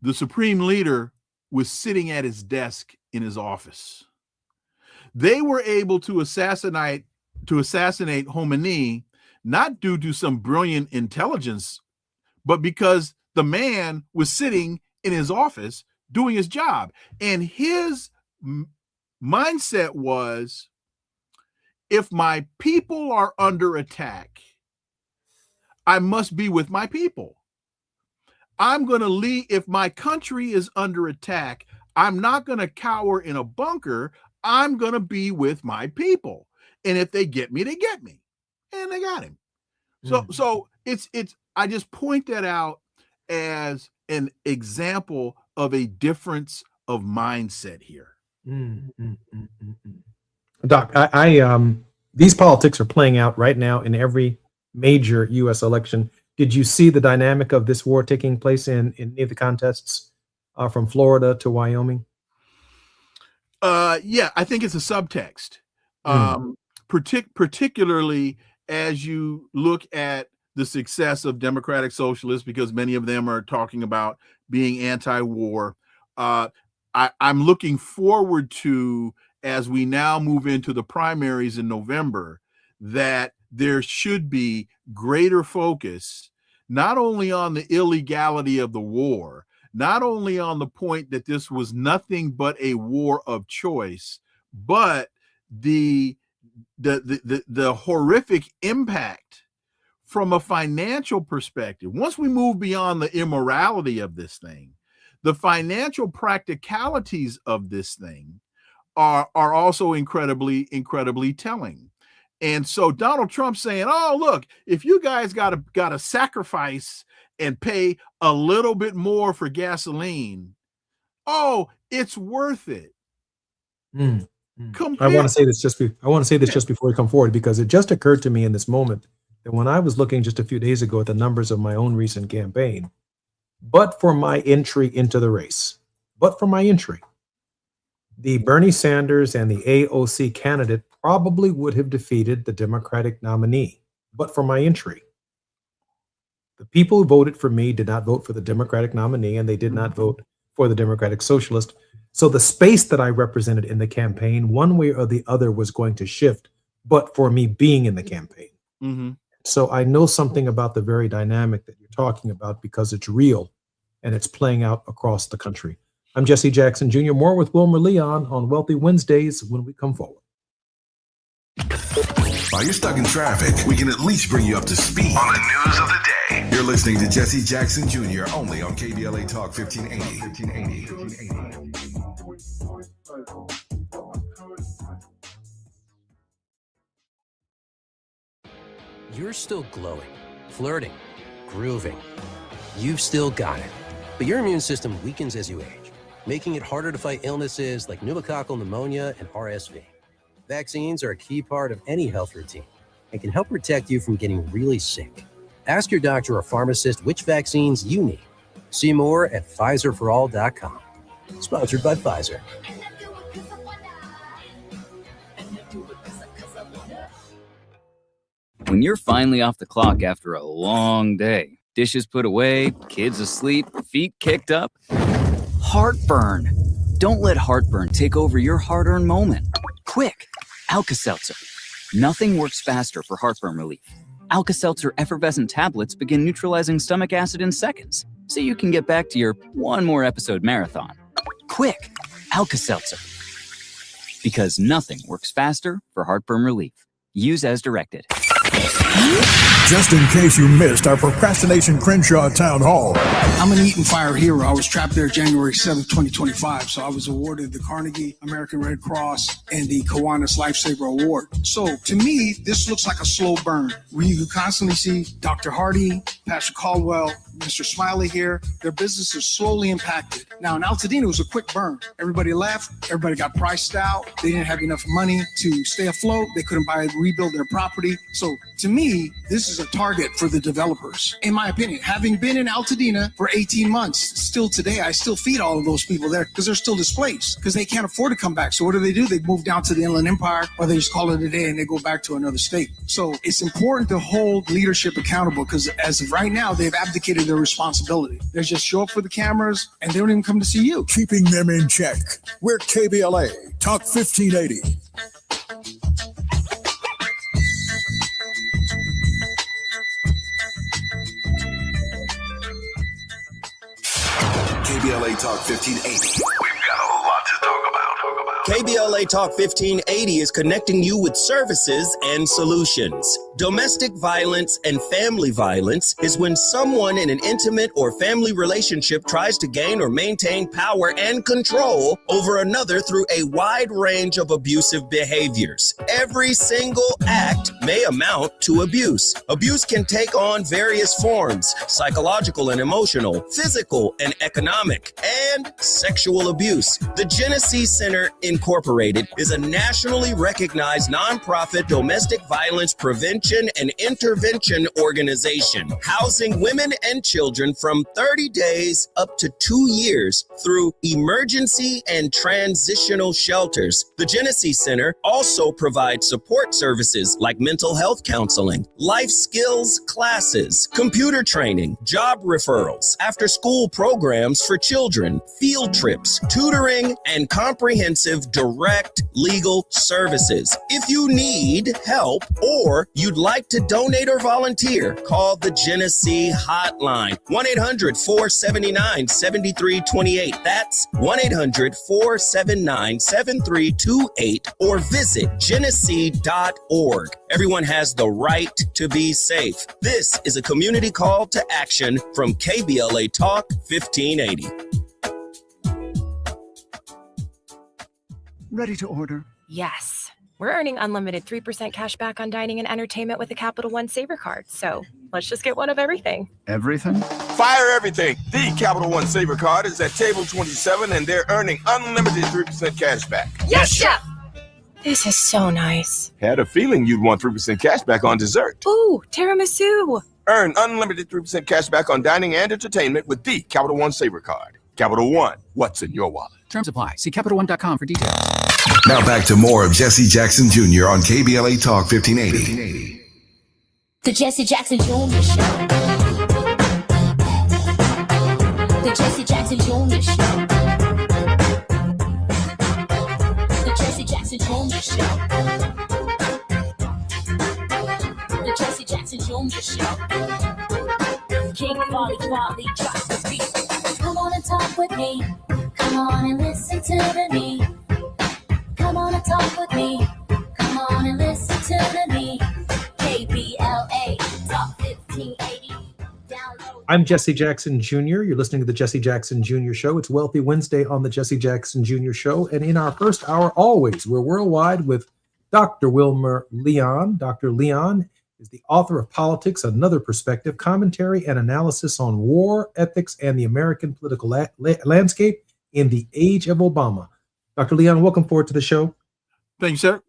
The supreme leader was sitting at his desk in his office. They were able to assassinate Khomeini, not due to some brilliant intelligence, but because the man was sitting in his office doing his job. And his mindset was, if my people are under attack, I must be with my people. I'm going to leave. If my country is under attack, I'm not going to cower in a bunker. I'm going to be with my people. And if they get me, they get me. And they got him. So it's I just point that out as an example of a difference of mindset here. Doc, I these politics are playing out right now in every major U.S. election. Did you see the dynamic of this war taking place in any of the contests from Florida to Wyoming? Yeah, I think it's a subtext, particularly as you look at the success of democratic socialists, because many of them are talking about being anti-war. I'm looking forward to, as we now move into the primaries in November, that there should be greater focus, not only on the illegality of the war, not only on the point that this was nothing but a war of choice, but the horrific impact from a financial perspective. Once we move beyond the immorality of this thing, the financial practicalities of this thing are also incredibly telling. And so Donald Trump saying, "Oh, look, if you guys got to sacrifice and pay a little bit more for gasoline, oh, it's worth it." I want to say this just before we come forward, because it just occurred to me in this moment that when I was looking just a few days ago at the numbers of my own recent campaign, but for my entry into the race, the Bernie Sanders and the AOC candidate probably would have defeated the Democratic nominee, but for my entry. The people who voted for me did not vote for the Democratic nominee, and they did not vote for the Democratic Socialist. So the space that I represented in the campaign, one way or the other, was going to shift, but for me being in the campaign. Mm-hmm. So I know something about the very dynamic that you're talking about, because it's real and it's playing out across the country. I'm Jesse Jackson Jr. More with Wilmer Leon on Wealthy Wednesdays when we come forward. While you're stuck in traffic, we can at least bring you up to speed on the news of the day. You're listening to Jesse Jackson Jr. only on KBLA Talk 1580. You're still glowing, flirting, grooving. You've still got it. But your immune system weakens as you age, making it harder to fight illnesses like pneumococcal pneumonia and RSV. Vaccines are a key part of any health routine and can help protect you from getting really sick. Ask your doctor or pharmacist which vaccines you need. See more at PfizerForAll.com. Sponsored by Pfizer. When you're finally off the clock after a long day, dishes put away, kids asleep, feet kicked up, heartburn. Don't let heartburn take over your hard-earned moment. Quick, Alka-Seltzer. Nothing works faster for heartburn relief. Alka-Seltzer effervescent tablets begin neutralizing stomach acid in seconds, so you can get back to your one more episode marathon. Quick, Alka-Seltzer. Because nothing works faster for heartburn relief. Use as directed. Just in case you missed our Procrastination Crenshaw Town Hall. I'm an Eaton Fire hero. I was trapped there January 7th, 2025. So I was awarded the Carnegie American Red Cross and the Kiwanis Lifesaver Award. So to me, this looks like a slow burn. You constantly see Dr. Hardy, Pastor Caldwell, Mr. Smiley here. Their business is slowly impacted. Now in Altadena, it was a quick burn. Everybody left. Everybody got priced out. They didn't have enough money to stay afloat. They couldn't rebuild their property. So to me, this is a target for the developers. In my opinion, having been in Altadena for 18 months, still today, I still feed all of those people there because they're still displaced because they can't afford to come back. So what do? They move down to the Inland Empire, or they just call it a day and they go back to another state. So it's important to hold leadership accountable, because as of right now, they've abdicated their responsibility. They just show up for the cameras and they don't even come to see you. Keeping them in check. We're KBLA Talk 1580. KBLA Talk 1580. We've got a lot to talk about. KBLA Talk 1580 is connecting you with services and solutions. Domestic violence and family violence is when someone in an intimate or family relationship tries to gain or maintain power and control over another through a wide range of abusive behaviors. Every single act may amount to abuse. Abuse can take on various forms: psychological and emotional, physical and economic, and sexual abuse. The Genesee Center Incorporated is a nationally recognized nonprofit domestic violence prevention prevention and intervention organization, housing women and children from 30 days up to 2 years through emergency and transitional shelters. The Genesee Center also provides support services like mental health counseling, life skills classes, computer training, job referrals, after-school programs for children, field trips, tutoring, and comprehensive direct legal services. If you need help or you'd like to donate or volunteer, call the Genesee Hotline, 1-800-479-7328. That's 1-800-479-7328, or visit Genesee.org. Everyone has the right to be safe. This is a community call to action from KBLA Talk 1580. Ready to order? Yes. We're earning unlimited 3% cash back on dining and entertainment with the Capital One Saver card. So let's just get one of everything. Everything? Fire everything. The Capital One Saver card is at table 27 and they're earning unlimited 3% cash back. Yes, Chef! This is so nice. Had a feeling you'd want 3% cash back on dessert. Ooh, tiramisu. Earn unlimited 3% cash back on dining and entertainment with the Capital One Saver card. Capital One, what's in your wallet? Terms apply. See CapitalOne.com for details. Now back to more of Jesse Jackson Jr. on KBLA Talk 1580. The Jesse Jackson Jr. Show. The Jesse Jackson Jr. Show. The Jesse Jackson Jr. Show. The Jesse Jackson Jr. Show. King Quality drops the beat. Come on and talk with me. Come on and listen to me. Come on and talk with me. Come on and listen to me. KBLA Talk 1580. Download. I'm Jesse Jackson Jr. You're listening to the Jesse Jackson Jr. Show. It's Wealthy Wednesday on the Jesse Jackson Jr. Show. And in our first hour, always, we're worldwide with Dr. Wilmer Leon. Dr. Leon is the author of Politics, Another Perspective, Commentary and Analysis on War, Ethics, and the American Political Landscape in the Age of Obama. Dr. Leon, welcome forward to the show. Thank you, sir.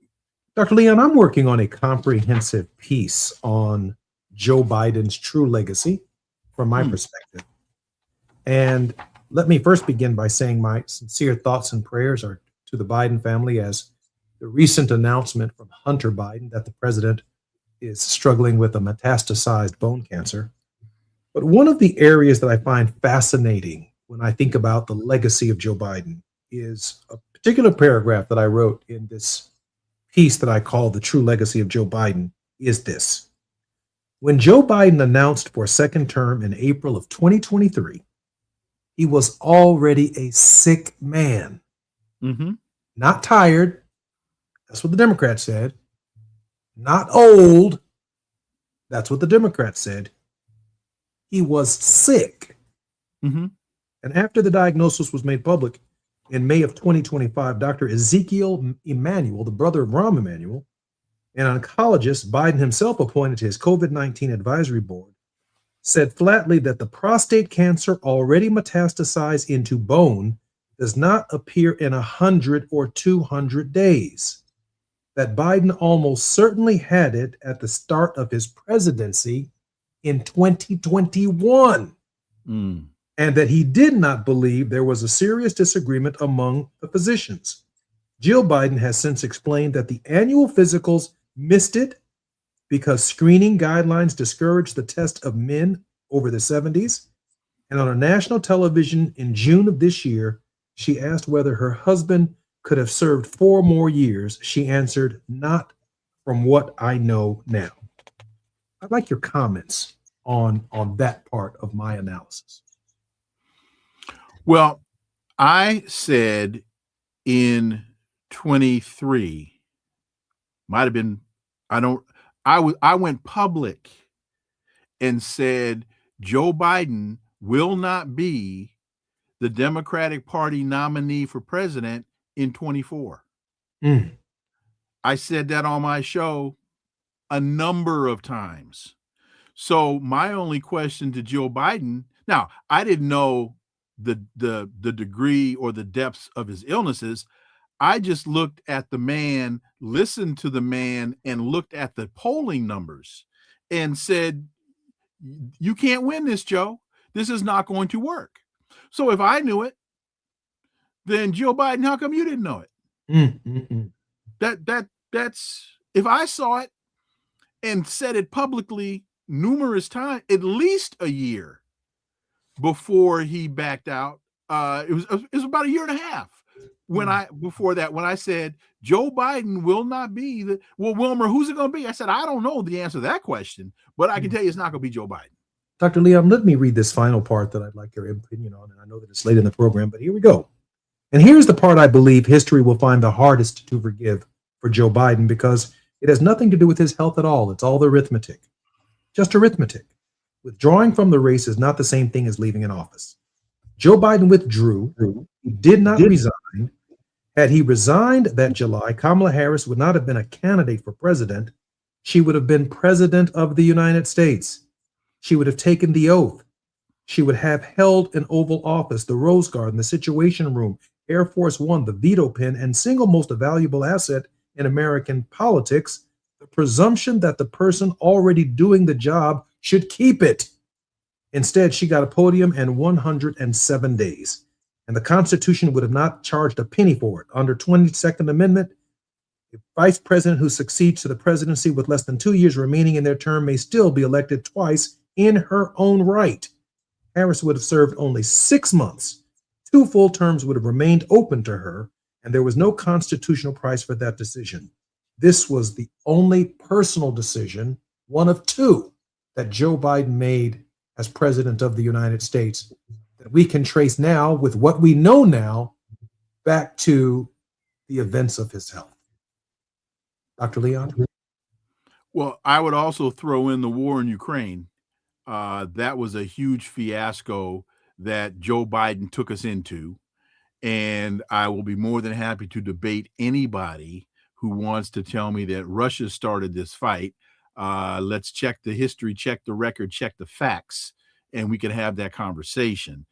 Dr. Leon, I'm working on a comprehensive piece on Joe Biden's true legacy from my perspective. And let me first begin by saying my sincere thoughts and prayers are to the Biden family as the recent announcement from Hunter Biden that the president is struggling with a metastasized bone cancer. But one of the areas that I find fascinating when I think about the legacy of Joe Biden is a particular paragraph that I wrote in this piece that I call The True Legacy of Joe Biden is this. When Joe Biden announced for a second term in April of 2023, he was already a sick man. Not tired. That's what the Democrats said. Not old. That's what the Democrats said. He was sick. And after the diagnosis was made public in May of 2025, Dr. Ezekiel Emanuel, the brother of Rahm Emanuel, an oncologist Biden himself appointed to his COVID-19 advisory board, said flatly that the prostate cancer already metastasized into bone does not appear in 100 or 200 days. That Biden almost certainly had it at the start of his presidency in 2021. And that he did not believe there was a serious disagreement among the physicians. Jill Biden has since explained that the annual physicals missed it because screening guidelines discouraged the test of men over the 70s. And on a national television in June of this year, she asked whether her husband could have served 4 more years. She answered, not from what I know now. I'd like your comments on that part of my analysis. Well, I said in 23, might have been, I went public and said Joe Biden will not be the Democratic Party nominee for president in 24. I said that on my show a number of times. So my only question to Joe Biden, now I didn't know the degree or the depths of his illnesses. I just looked at the man, listened to the man, and looked at the polling numbers and said, you can't win this, Joe. This is not going to work. So if I knew it, then Joe Biden, how come you didn't know it? That's if I saw it and said it publicly numerous times, at least a year before he backed out. It was about a year and a half when I said Joe Biden will not be Wilmer, who's it going to be? I said, I don't know the answer to that question, but I can tell you it's not going to be Joe Biden. Dr. Leon, let me read this final part that I'd like your opinion on. And I know that it's late in the program, but here we go. And here's the part I believe history will find the hardest to forgive for Joe Biden, because it has nothing to do with his health at all. It's all the arithmetic, just arithmetic. Withdrawing from the race is not the same thing as leaving an office. Joe Biden withdrew. He did not resign. Had he resigned that July, Kamala Harris would not have been a candidate for president. She would have been president of the United States. She would have taken the oath. She would have held an Oval Office, the Rose Garden, the Situation Room, Air Force One, the veto pen, and single most valuable asset in American politics, the presumption that the person already doing the job should keep it. Instead, she got a podium and 107 days. And the Constitution would have not charged a penny for it. Under 22nd Amendment, a vice president who succeeds to the presidency with less than 2 years remaining in their term may still be elected twice in her own right. Harris would have served only 6 months. 2 full terms would have remained open to her, and there was no constitutional price for that decision. This was the only personal decision, one of 2, that Joe Biden made as president of the United States, that we can trace now, with what we know now, back to the events of his health. Dr. Leon? Well, I would also throw in the war in Ukraine. That was a huge fiasco that Joe Biden took us into. And I will be more than happy to debate anybody who wants to tell me that Russia started this fight. Let's check the history, check the record, check the facts, and we can have that conversation.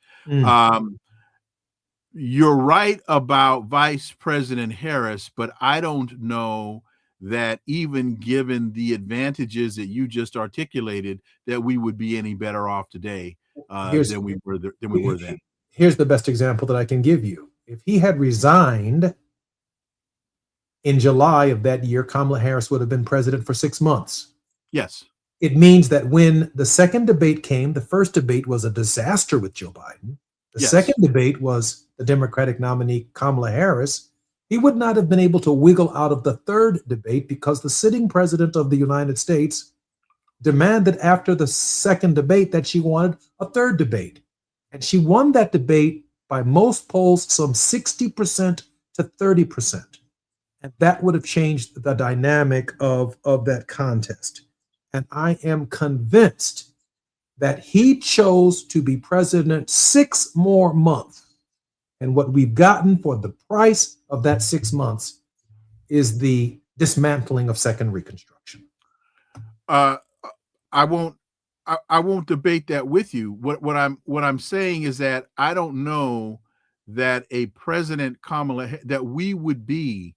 You're right about Vice President Harris, but I don't know that even given the advantages that you just articulated, that we would be any better off today than we were then. Here's the best example that I can give you. If he had resigned in July of that year, Kamala Harris would have been president for 6 months. Yes. It means that when the second debate came, the first debate was a disaster with Joe Biden. The second debate was the Democratic nominee, Kamala Harris. He would not have been able to wiggle out of the third debate because the sitting president of the United States demanded after the second debate that she wanted a third debate. And she won that debate by most polls, some 60% to 30%. And that would have changed the dynamic of that contest. And I am convinced that he chose to be president 6 more months. And what we've gotten for the price of that 6 months is the dismantling of Second Reconstruction. I won't debate that with you. What I'm saying is that I don't know that a President Kamala, that we would be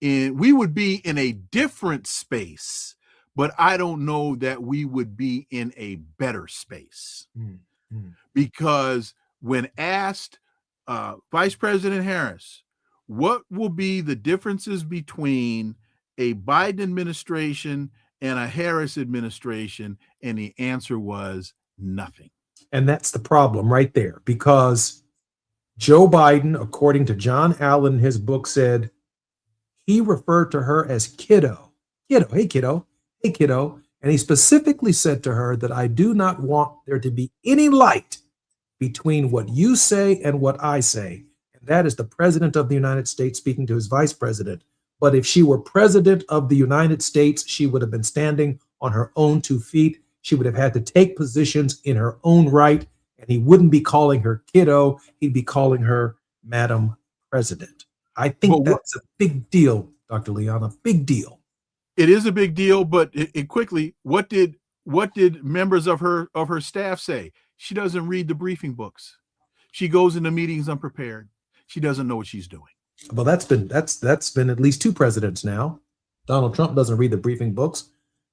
in a different space, but I don't know that we would be in a better space. Because when asked, Vice President Harris, what will be the differences between a Biden administration and a Harris administration? And the answer was nothing. And that's the problem right there, because Joe Biden, according to John Allen, his book said, he referred to her as kiddo. Hey, kiddo. Hey, kiddo. And he specifically said to her that I do not want there to be any light between what you say and what I say. And that is the president of the United States speaking to his vice president. But if she were president of the United States, she would have been standing on her own 2 feet. She would have had to take positions in her own right. And he wouldn't be calling her kiddo. He'd be calling her Madam President. I think that's a big deal, Dr. Leon, a big deal. It is a big deal, but quickly, what did members of her staff say? She doesn't read the briefing books. She goes into meetings unprepared. She doesn't know what she's doing. Well, that's been at least 2 presidents now. Donald Trump doesn't read the briefing books.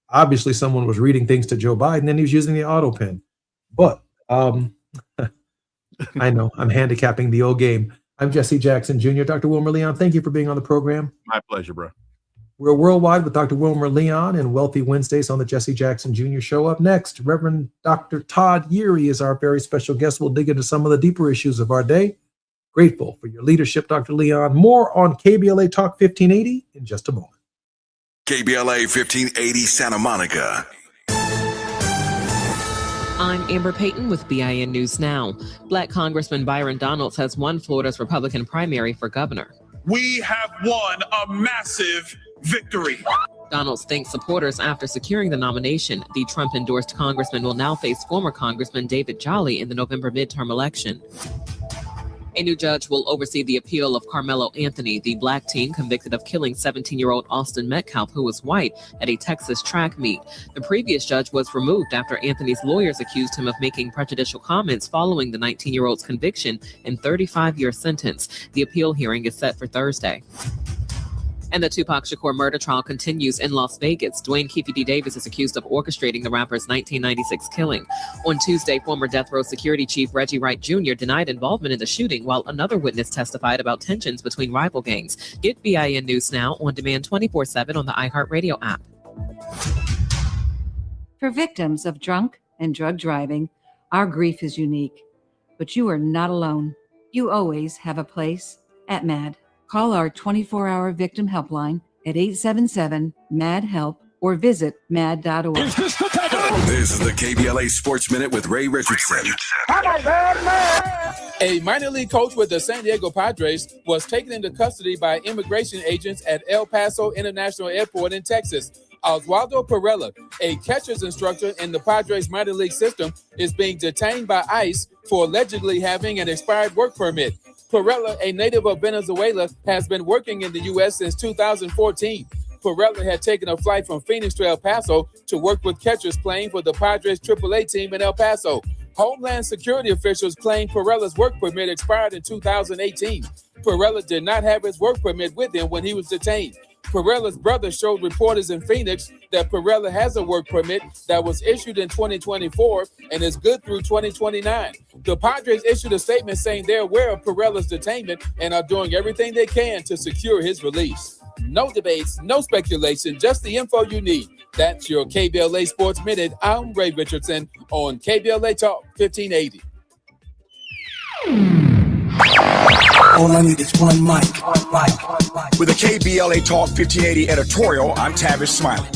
Obviously, someone was reading things to Joe Biden, and he was using the auto pen. But I know I'm handicapping the old game. I'm Jesse Jackson Jr. Dr. Wilmer Leon, thank you for being on the program. My pleasure, bro. We're worldwide with Dr. Wilmer Leon and Wealthy Wednesdays on the Jesse Jackson Jr. Show. Up next, Reverend Dr. Todd Yeary is our very special guest. We'll dig into some of the deeper issues of our day. Grateful for your leadership, Dr. Leon. More on KBLA Talk 1580 in just a moment. KBLA 1580 Santa Monica. I'm Amber Payton with BIN News Now. Black Congressman Byron Donalds has won Florida's Republican primary for governor. We have won a massive victory. Donalds thanks supporters after securing the nomination. The Trump-endorsed congressman will now face former Congressman David Jolly in the November midterm election. A new judge will oversee the appeal of Carmelo Anthony, the black teen convicted of killing 17-year-old Austin Metcalf, who was white, at a Texas track meet. The previous judge was removed after Anthony's lawyers accused him of making prejudicial comments following the 19-year-old's conviction and 35-year sentence. The appeal hearing is set for Thursday. And the Tupac Shakur murder trial continues in Las Vegas. Dwayne Keefe D. Davis is accused of orchestrating the rapper's 1996 killing. On Tuesday, former Death Row Security Chief Reggie Wright Jr. denied involvement in the shooting, while another witness testified about tensions between rival gangs. Get BIN News Now on demand 24/7 on the iHeartRadio app. For victims of drunk and drug driving, our grief is unique. But you are not alone. You always have a place at MAD. Call our 24-hour victim helpline at 877-MAD-HELP or visit mad.org. This is the KBLA Sports Minute with Ray Richardson. A minor league coach with the San Diego Padres was taken into custody by immigration agents at El Paso International Airport in Texas. Oswaldo Perella, a catcher's instructor in the Padres minor league system, is being detained by ICE for allegedly having an expired work permit. Perella, a native of Venezuela, has been working in the U.S. since 2014. Perella had taken a flight from Phoenix to El Paso to work with catchers playing for the Padres AAA team in El Paso. Homeland Security officials claim Perella's work permit expired in 2018. Perella did not have his work permit with him when he was detained. Perella's brother showed reporters in Phoenix that Perella has a work permit that was issued in 2024 and is good through 2029. The Padres issued a statement saying they're aware of Perella's detainment and are doing everything they can to secure his release. No debates, no speculation, just the info you need. That's your KBLA Sports Minute. I'm Ray Richardson on KBLA Talk 1580. All I need is one mic. With a KBLA Talk 1580 editorial, I'm Tavis Smiley.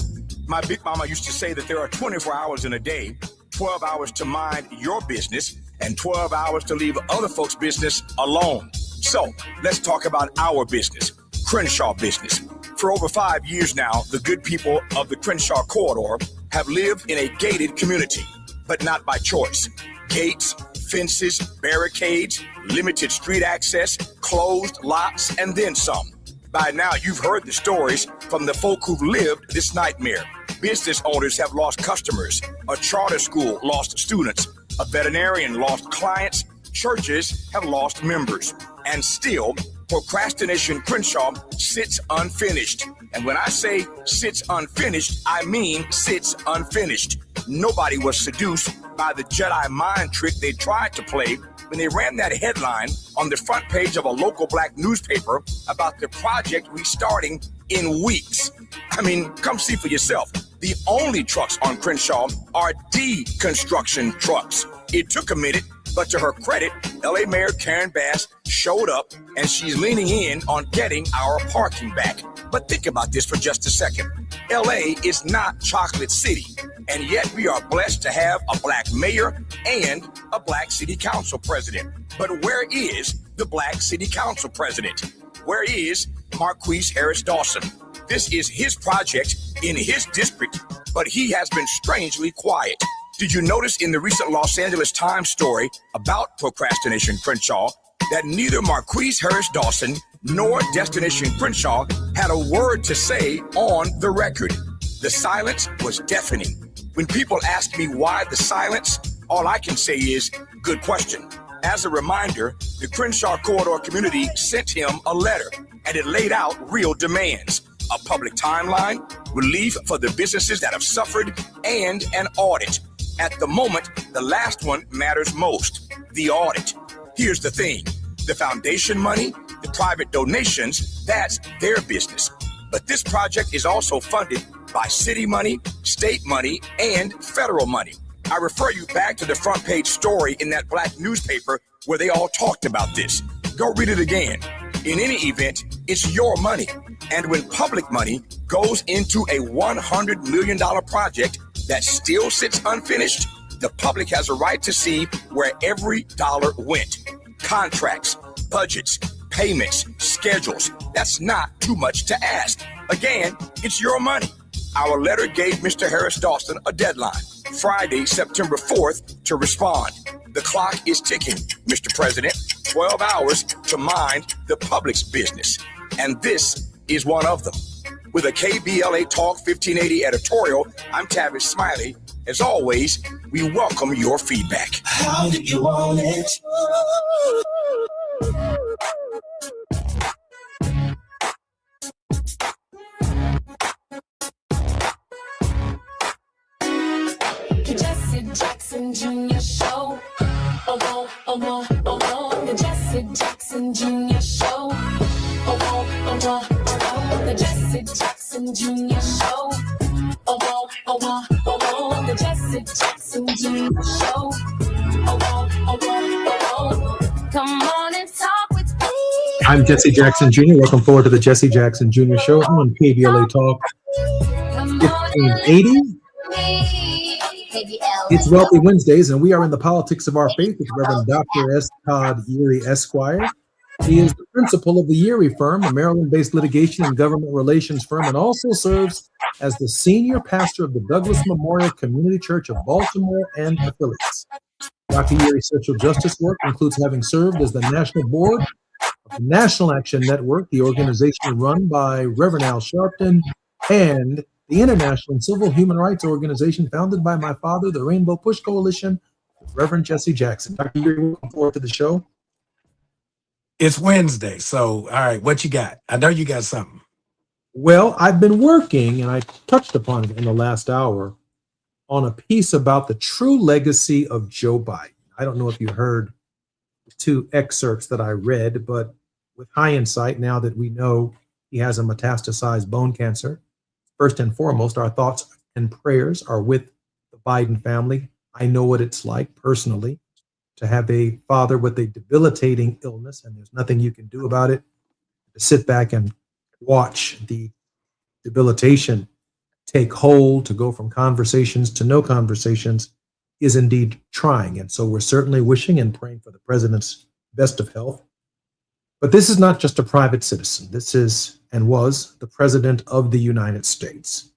My big mama used to say that there are 24 hours in a day, 12 hours to mind your business, and 12 hours to leave other folks' business alone. So let's talk about our business, Crenshaw Business. For over 5 years now, the good people of the Crenshaw Corridor have lived in a gated community, but not by choice. Gates, fences, barricades, limited street access, closed lots, and then some. By now, you've heard the stories from the folk who've lived this nightmare. Business owners have lost customers. A charter school lost students. A veterinarian lost clients. Churches have lost members. And still, Procrastination Crenshaw sits unfinished. And when I say sits unfinished, I mean sits unfinished. Nobody was seduced by the Jedi mind trick they tried to play when they ran that headline on the front page of a local black newspaper about the project restarting in weeks. I mean, come see for yourself. The only trucks on Crenshaw are deconstruction trucks. It took a minute, but to her credit, LA Mayor Karen Bass showed up and she's leaning in on getting our parking back. But think about this for just a second. LA is not Chocolate City, and yet we are blessed to have a black mayor and a black city council president. But where is the black city council president? Where is Marquise Harris Dawson? This is his project in his district, but he has been strangely quiet. Did you notice in the recent Los Angeles Times story about Procrastination Crenshaw that neither Marquise Harris Dawson nor Destination Crenshaw had a word to say on the record? The silence was deafening. When people ask me why the silence, all I can say is, good question. As a reminder, the Crenshaw Corridor community sent him a letter, and it laid out real demands: a public timeline, relief for the businesses that have suffered, and an audit. At the moment, the last one matters most: the audit. Here's the thing: the foundation money, the private donations, that's their business. But this project is also funded by city money, state money, and federal money. I refer you back to the front page story in that black newspaper where they all talked about this. Go read it again. In any event, it's your money. And when public money goes into a $100 million project that still sits unfinished, the public has a right to see where every dollar went. Contracts, budgets, payments, schedules. That's not too much to ask. Again, it's your money. Our letter gave Mr. Harris Dawson a deadline, Friday, September 4th, to respond. The clock is ticking, Mr. President. 12 hours to mind the public's business. And this is one of them. With a KBLA Talk 1580 editorial, I'm Tavis Smiley. As always, we welcome your feedback. How did you want it? Jesse Jackson Jr. Show. The Jesse Jackson Jr. Show. The Jesse Jackson Jr. Show. The Jesse Jackson Jr. Show. Come on and talk with me. I'm Jesse Jackson Jr. Welcome forward to the Jesse Jackson Jr. Show on KBLA Talk 1580. It's Wealthy Wednesdays, and we are in the politics of our faith with Reverend Dr. S. Todd Yeary, Esquire. He is the principal of the Yeary Firm, a Maryland-based litigation and government relations firm, and also serves as the senior pastor of the Douglas Memorial Community Church of Baltimore and affiliates. Dr. Yeary's social justice work includes having served as the national board of the National Action Network, the organization run by Reverend Al Sharpton, and the International Civil Human Rights Organization founded by my father, the Rainbow Push Coalition, Reverend Jesse Jackson. Dr. Yeary, welcome forward to the show. It's Wednesday, so all right, what you got? I know you got something. Well, I've been working, and I touched upon it in the last hour, on a piece about the true legacy of Joe Biden. I don't know if you heard the two excerpts that I read, but with hindsight, now that we know he has a metastasized bone cancer, first and foremost, our thoughts and prayers are with the Biden family. I know what it's like personally to have a father with a debilitating illness, and there's nothing you can do about it. To sit back and watch the debilitation take hold, to go from conversations to no conversations, is indeed trying. And so we're certainly wishing and praying for the president's best of health. But this is not just a private citizen. This is and was the president of the United States.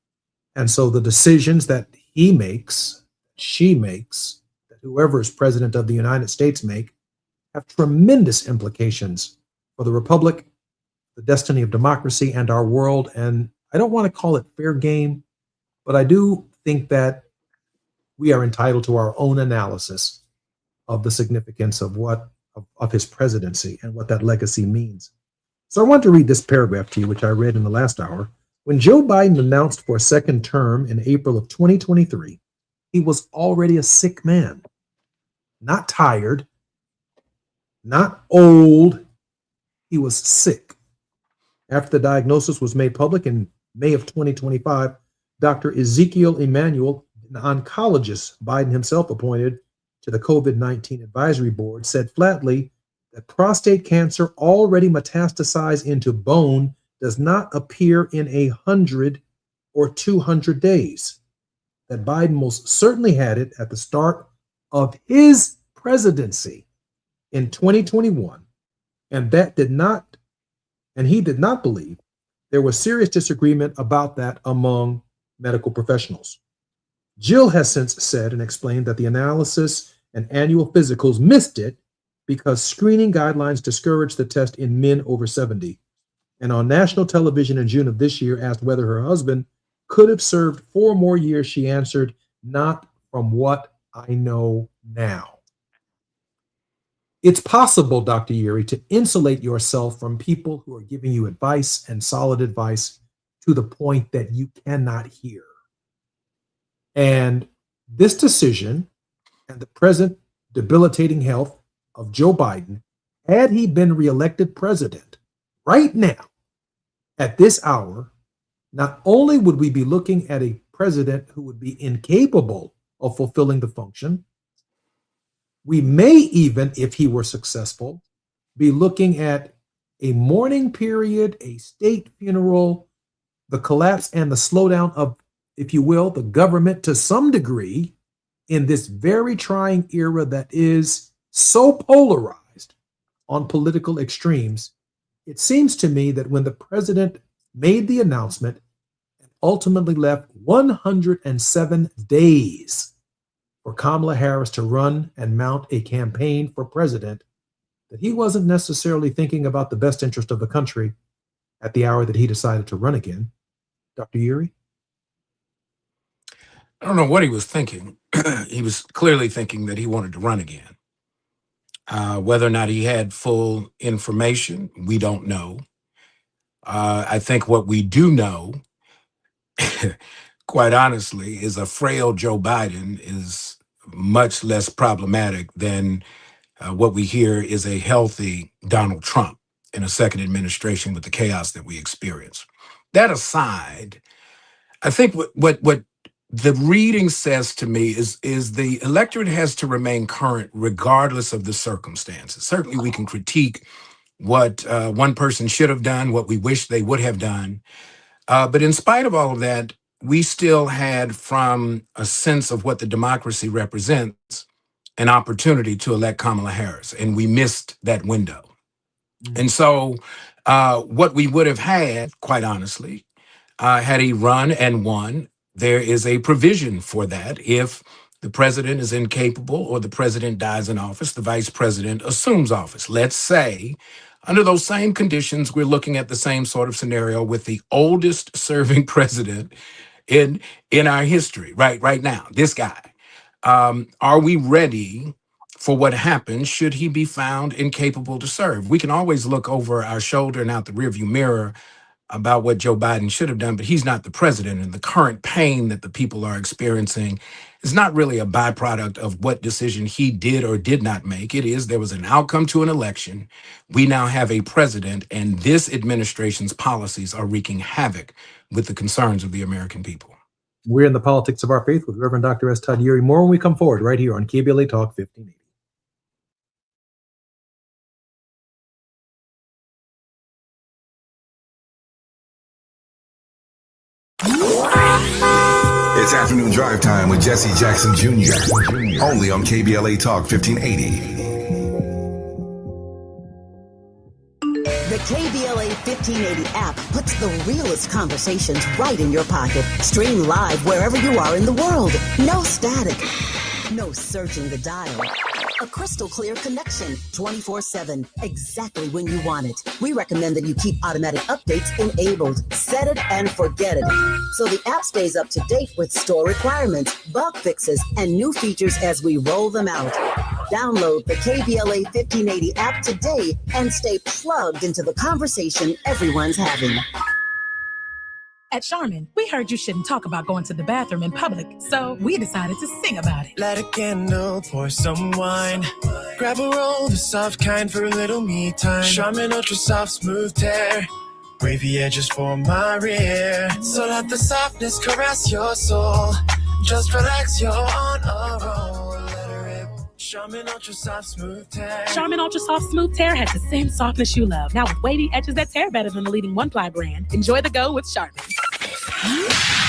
And so the decisions that he makes, she makes, that whoever is president of the United States make, have tremendous implications for the republic, the destiny of democracy, and our world. And I don't want to call it fair game, but I do think that we are entitled to our own analysis of the significance of of his presidency and what that legacy means. So I want to read this paragraph to you, which I read in the last hour. When Joe Biden announced for a second term in April of 2023, he was already a sick man, not tired, not old. He was sick. After the diagnosis was made public in May of 2025, Dr. Ezekiel Emanuel, an oncologist Biden himself appointed to the COVID-19 advisory board, said flatly that prostate cancer already metastasized into bone does not appear in 100 or 200 days. That Biden most certainly had it at the start of his presidency in 2021, and he did not believe there was serious disagreement about that among medical professionals. Jill has since said and explained that the analysis and annual physicals missed it because screening guidelines discouraged the test in men over 70. And on national television in June of this year, asked whether her husband could have served 4 more years, she answered, "Not from what I know now." It's possible, Dr. Uri, to insulate yourself from people who are giving you advice and solid advice to the point that you cannot hear. And this decision and the present debilitating health of Joe Biden, had he been reelected president right now, at this hour, not only would we be looking at a president who would be incapable of fulfilling the function, we may even, if he were successful, be looking at a mourning period, a state funeral, the collapse and the slowdown of, if you will, the government to some degree in this very trying era that is so polarized on political extremes. It seems to me that when the president made the announcement and ultimately left 107 days for Kamala Harris to run and mount a campaign for president, that he wasn't necessarily thinking about the best interest of the country at the hour that he decided to run again. Dr. Uri? I don't know what he was thinking. He was clearly thinking that he wanted to run again. Whether or not he had full information, we don't know. I think what we do know, quite honestly, is a frail Joe Biden is much less problematic than what we hear is a healthy Donald Trump in a second administration with the chaos that we experience. That aside, I think what the reading says to me is the electorate has to remain current regardless of the circumstances. Certainly we can critique what one person should have done, what we wish they would have done. But in spite of all of that, we still had, from a sense of what the democracy represents, an opportunity to elect Kamala Harris, and we missed that window. And so what we would have had, quite honestly, had he run and won, there is a provision for that. If the president is incapable or the president dies in office, the vice president assumes office. Let's say, under those same conditions, we're looking at the same sort of scenario with the oldest serving president in our history, right now, this guy. Are we ready for what happens should he be found incapable to serve? We can always look over our shoulder and out the rearview mirror about what Joe Biden should have done, but he's not the president, and the current pain that the people are experiencing is not really a byproduct of what decision he did or did not make. It is, there was an outcome to an election. We now have a president, and this administration's policies are wreaking havoc with the concerns of the American people. We're in the Politics of Our Faith with Reverend Dr. S. Todd Uri. More when we come forward right here on KBLA Talk 1580. It's afternoon drive time with Jesse Jackson Jr. Only on KBLA Talk 1580. The KBLA 1580 app puts the realest conversations right in your pocket. Stream live wherever you are in the world. No static. No searching the dial. A crystal clear connection 24/7, exactly when you want it. We recommend that you keep automatic updates enabled. Set it and forget it. So the app stays up to date with store requirements, bug fixes, and new features as we roll them out. Download the KBLA 1580 app today and stay plugged into the conversation everyone's having. At Charmin, we heard you shouldn't talk about going to the bathroom in public, so we decided to sing about it. Light a candle, pour some wine. Grab a roll, the soft kind for a little me time. Charmin Ultra Soft Smooth Tear. Wavy edges for my rear. So let the softness caress your soul. Just relax, you're on a roll. Let her rip. Charmin Ultra Soft Smooth Tear. Charmin Ultra Soft Smooth Tear has the same softness you love, now with wavy edges that tear better than the leading one-ply brand. Enjoy the go with Charmin.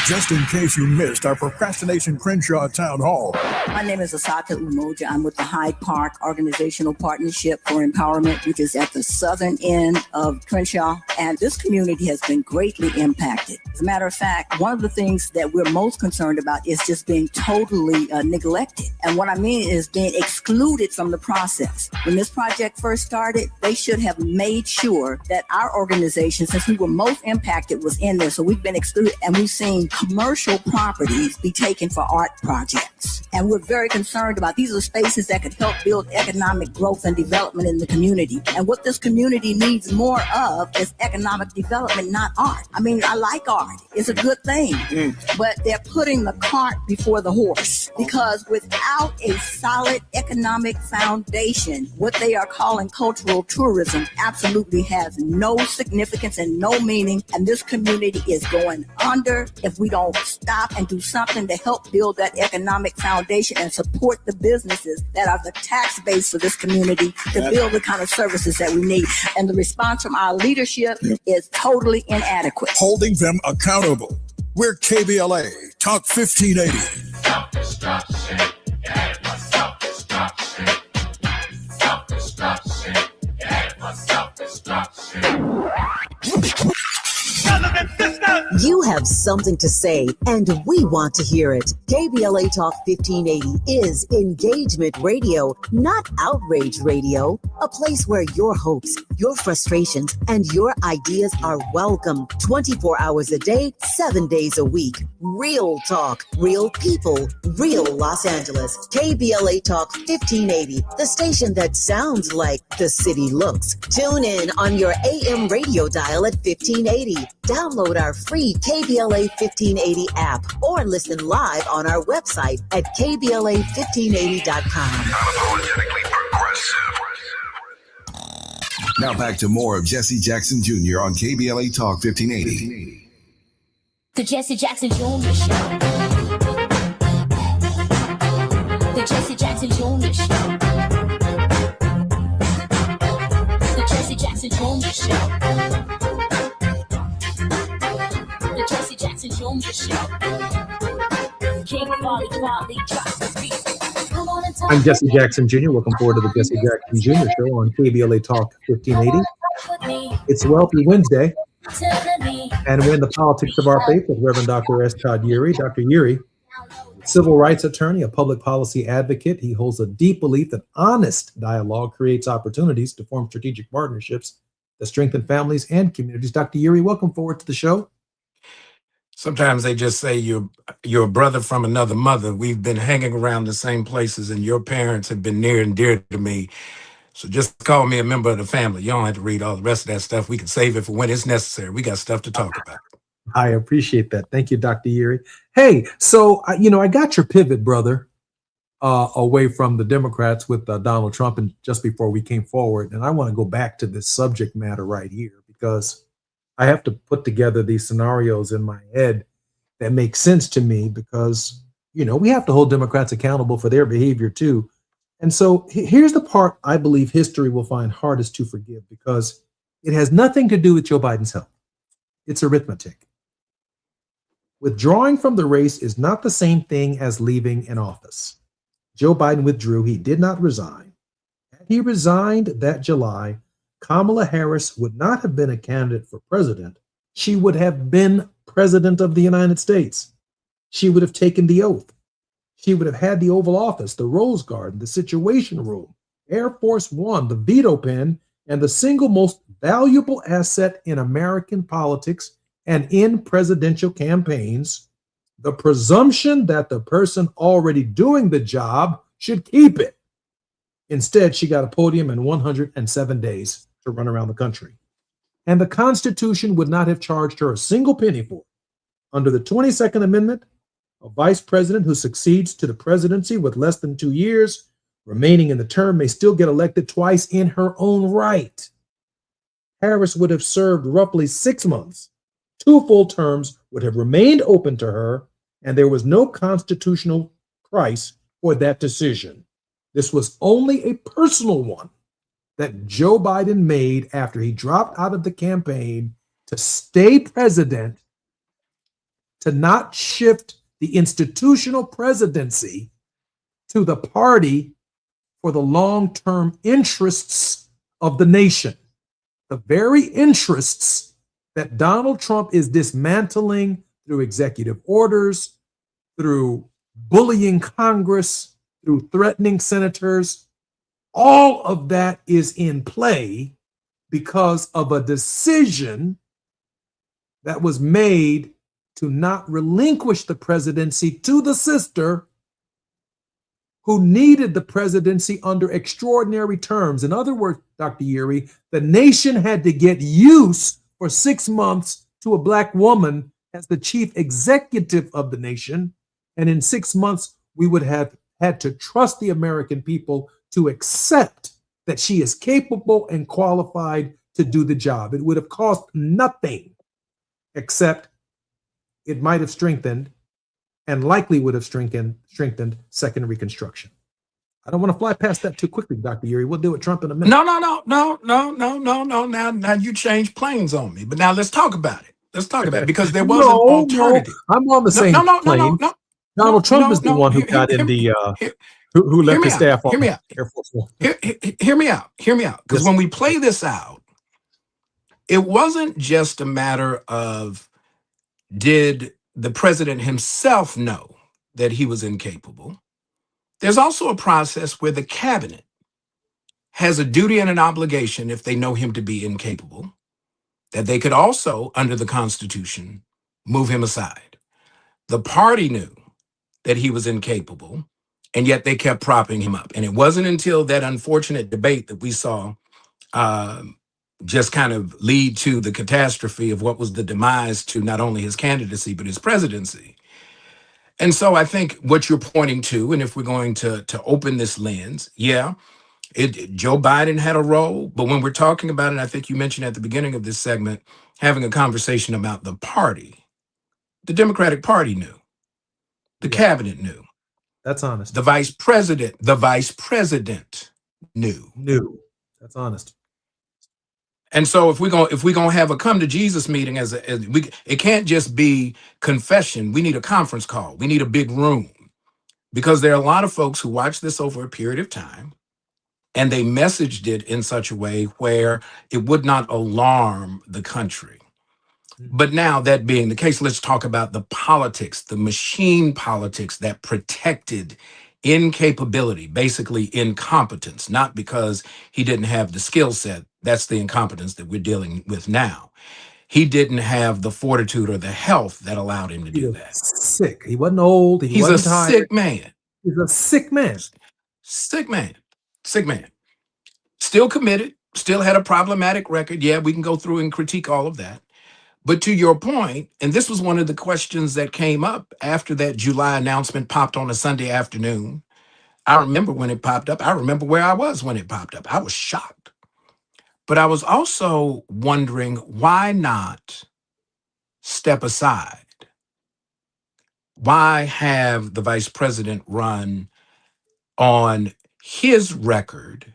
Just in case you missed our Procrastination Crenshaw Town Hall. My name is Asaka Umoja. I'm with the Hyde Park Organizational Partnership for Empowerment, which is at the southern end of Crenshaw. And this community has been greatly impacted. As a matter of fact, one of the things that we're most concerned about is just being totally neglected. And what I mean is being excluded from the process. When this project first started, they should have made sure that our organization, since we were most impacted, was in there. So we've been excluded we've seen commercial properties be taken for art projects. And we're very concerned about these are spaces that could help build economic growth and development in the community. And what this community needs more of is economic development, not art. I mean, I like art. It's a good thing. But they're putting the cart before the horse, because without a solid economic foundation, what they are calling cultural tourism absolutely has no significance and no meaning. And this community is going under if we don't stop and do something to help build that economic foundation and support the businesses that are the tax base for this community to build the kind of services that we need. And the response from our leadership is totally inadequate. Holding them accountable. We're KBLA Talk 1580. Self-destruction. Yeah, for self-destruction. Self-destruction. Yeah, for self-destruction. You have something to say, and we want to hear it. KBLA Talk 1580 is engagement radio, not outrage radio. A place where your hopes, your frustrations, and your ideas are welcome 24 hours a day, 7 days a week. Real talk, real people, real Los Angeles. KBLA Talk 1580, the station that sounds like the city looks. Tune in on your AM radio dial at 1580. Download our free KBLA 1580 app or listen live on our website at KBLA1580.com. Unapologetically progressive. Now back to more of Jesse Jackson Jr. on KBLA Talk 1580. The Jesse Jackson Jr. Show. The Jesse Jackson Jr. Show. The Jesse Jackson Jr. Show. The Jesse Jackson Jr. Show. King Volley Volley drops the beat. I'm Jesse Jackson Jr. Welcome forward to the Jesse Jackson Jr. Show on KBLA Talk 1580. It's Wealthy Wednesday, and we're in the politics of our faith with Reverend Dr. S. Todd Yeary. Dr. Yeary, civil rights attorney, a public policy advocate. He holds a deep belief that honest dialogue creates opportunities to form strategic partnerships that strengthen families and communities. Dr. Yeary, welcome forward to the show. Sometimes they just say you're a brother from another mother. We've been hanging around the same places, and your parents have been near and dear to me. So just call me a member of the family. You don't have to read all the rest of that stuff. We can save it for when it's necessary. We got stuff to talk about. I appreciate that. Thank you, Dr. Yeary. Hey, so, I got your pivot, brother, away from the Democrats with Donald Trump and just before we came forward. And I want to go back to this subject matter right here, because I have to put together these scenarios in my head that make sense to me, because, we have to hold Democrats accountable for their behavior too. And so here's the part I believe history will find hardest to forgive, because it has nothing to do with Joe Biden's health. It's arithmetic. Withdrawing from the race is not the same thing as leaving an office. Joe Biden withdrew. He did not resign. Had he resigned that July, Kamala Harris would not have been a candidate for president. She would have been president of the United States. She would have taken the oath. She would have had the Oval Office, the Rose Garden, the Situation Room, Air Force One, the veto pen, and the single most valuable asset in American politics and in presidential campaigns, the presumption that the person already doing the job should keep it. Instead, she got a podium in 107 days to run around the country. And the Constitution would not have charged her a single penny for it. Under the 22nd Amendment, a vice president who succeeds to the presidency with less than 2 years remaining in the term may still get elected twice in her own right. Harris would have served roughly 6 months. 2 full terms would have remained open to her, and there was no constitutional price for that decision. This was only a personal one that Joe Biden made after he dropped out of the campaign to stay president, to not shift the institutional presidency to the party for the long-term interests of the nation. The very interests that Donald Trump is dismantling through executive orders, through bullying Congress, through threatening senators. All of that is in play because of a decision that was made to not relinquish the presidency to the sister who needed the presidency under extraordinary terms. In other words, Dr. Yuri, the nation had to get used for 6 months to a Black woman as the chief executive of the nation. And in 6 months, we would have had to trust the American people to accept that she is capable and qualified to do the job. It would have cost nothing, except it might have strengthened and likely would have strengthened second Reconstruction. I don't want to fly past that too quickly, Dr. Yuri. We'll deal with Trump in a minute. No. Now you changed planes on me. But now let's talk about it. Because there was an alternative. No, I'm on the same plane. Donald Trump is the one who got in the who left the staff on Air Force One. Hear me out. Because when we play this out, it wasn't just a matter of did the president himself know that he was incapable. There's also a process where the cabinet has a duty and an obligation, if they know him to be incapable, that they could also, under the Constitution, move him aside. The party knew that he was incapable, and yet they kept propping him up. And it wasn't until that unfortunate debate that we saw just kind of lead to the catastrophe of what was the demise to not only his candidacy, but his presidency. And so I think what you're pointing to, and if we're going to open this lens, Joe Biden had a role, but when we're talking about it, I think you mentioned at the beginning of this segment, having a conversation about the party, the Democratic Party knew, the cabinet knew. That's honest. The vice president knew. That's honest. And so if we're gonna have a come to Jesus meeting, it can't just be confession. We need a conference call. We need a big room, because there are a lot of folks who watch this over a period of time, and they messaged it in such a way where it would not alarm the country. But now, that being the case, let's talk about the politics, the machine politics that protected incapability, basically incompetence, not because he didn't have the skill set. That's the incompetence that we're dealing with now. He didn't have the fortitude or the health that allowed him to do that. Sick. He wasn't old. He's wasn't a tired. sick man. He's a sick man. Sick man. Still committed, still had a problematic record. Yeah, we can go through and critique all of that. But to your point, and this was one of the questions that came up after that July announcement popped on a Sunday afternoon. I remember when it popped up. I remember where I was when it popped up. I was shocked. But I was also wondering, why not step aside? Why have the vice president run on his record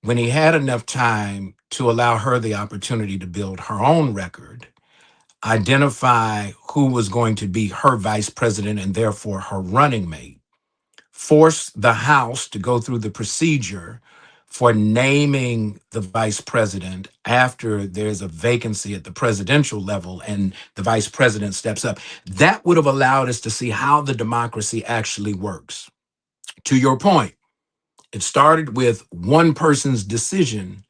when he had enough time to allow her the opportunity to build her own record, identify who was going to be her vice president and therefore her running mate, force the House to go through the procedure for naming the vice president after there's a vacancy at the presidential level and the vice president steps up. That would have allowed us to see how the democracy actually works. To your point, it started with one person's decision,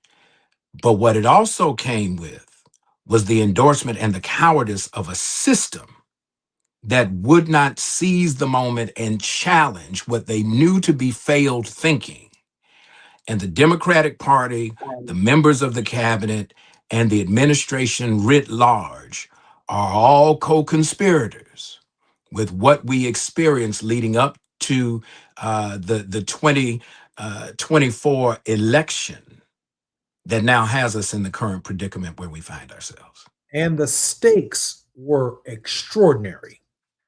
but what it also came with was the endorsement and the cowardice of a system that would not seize the moment and challenge what they knew to be failed thinking. And the Democratic Party, the members of the cabinet, and the administration writ large are all co-conspirators with what we experienced leading up to the 2024 election that now has us in the current predicament where we find ourselves. And the stakes were extraordinary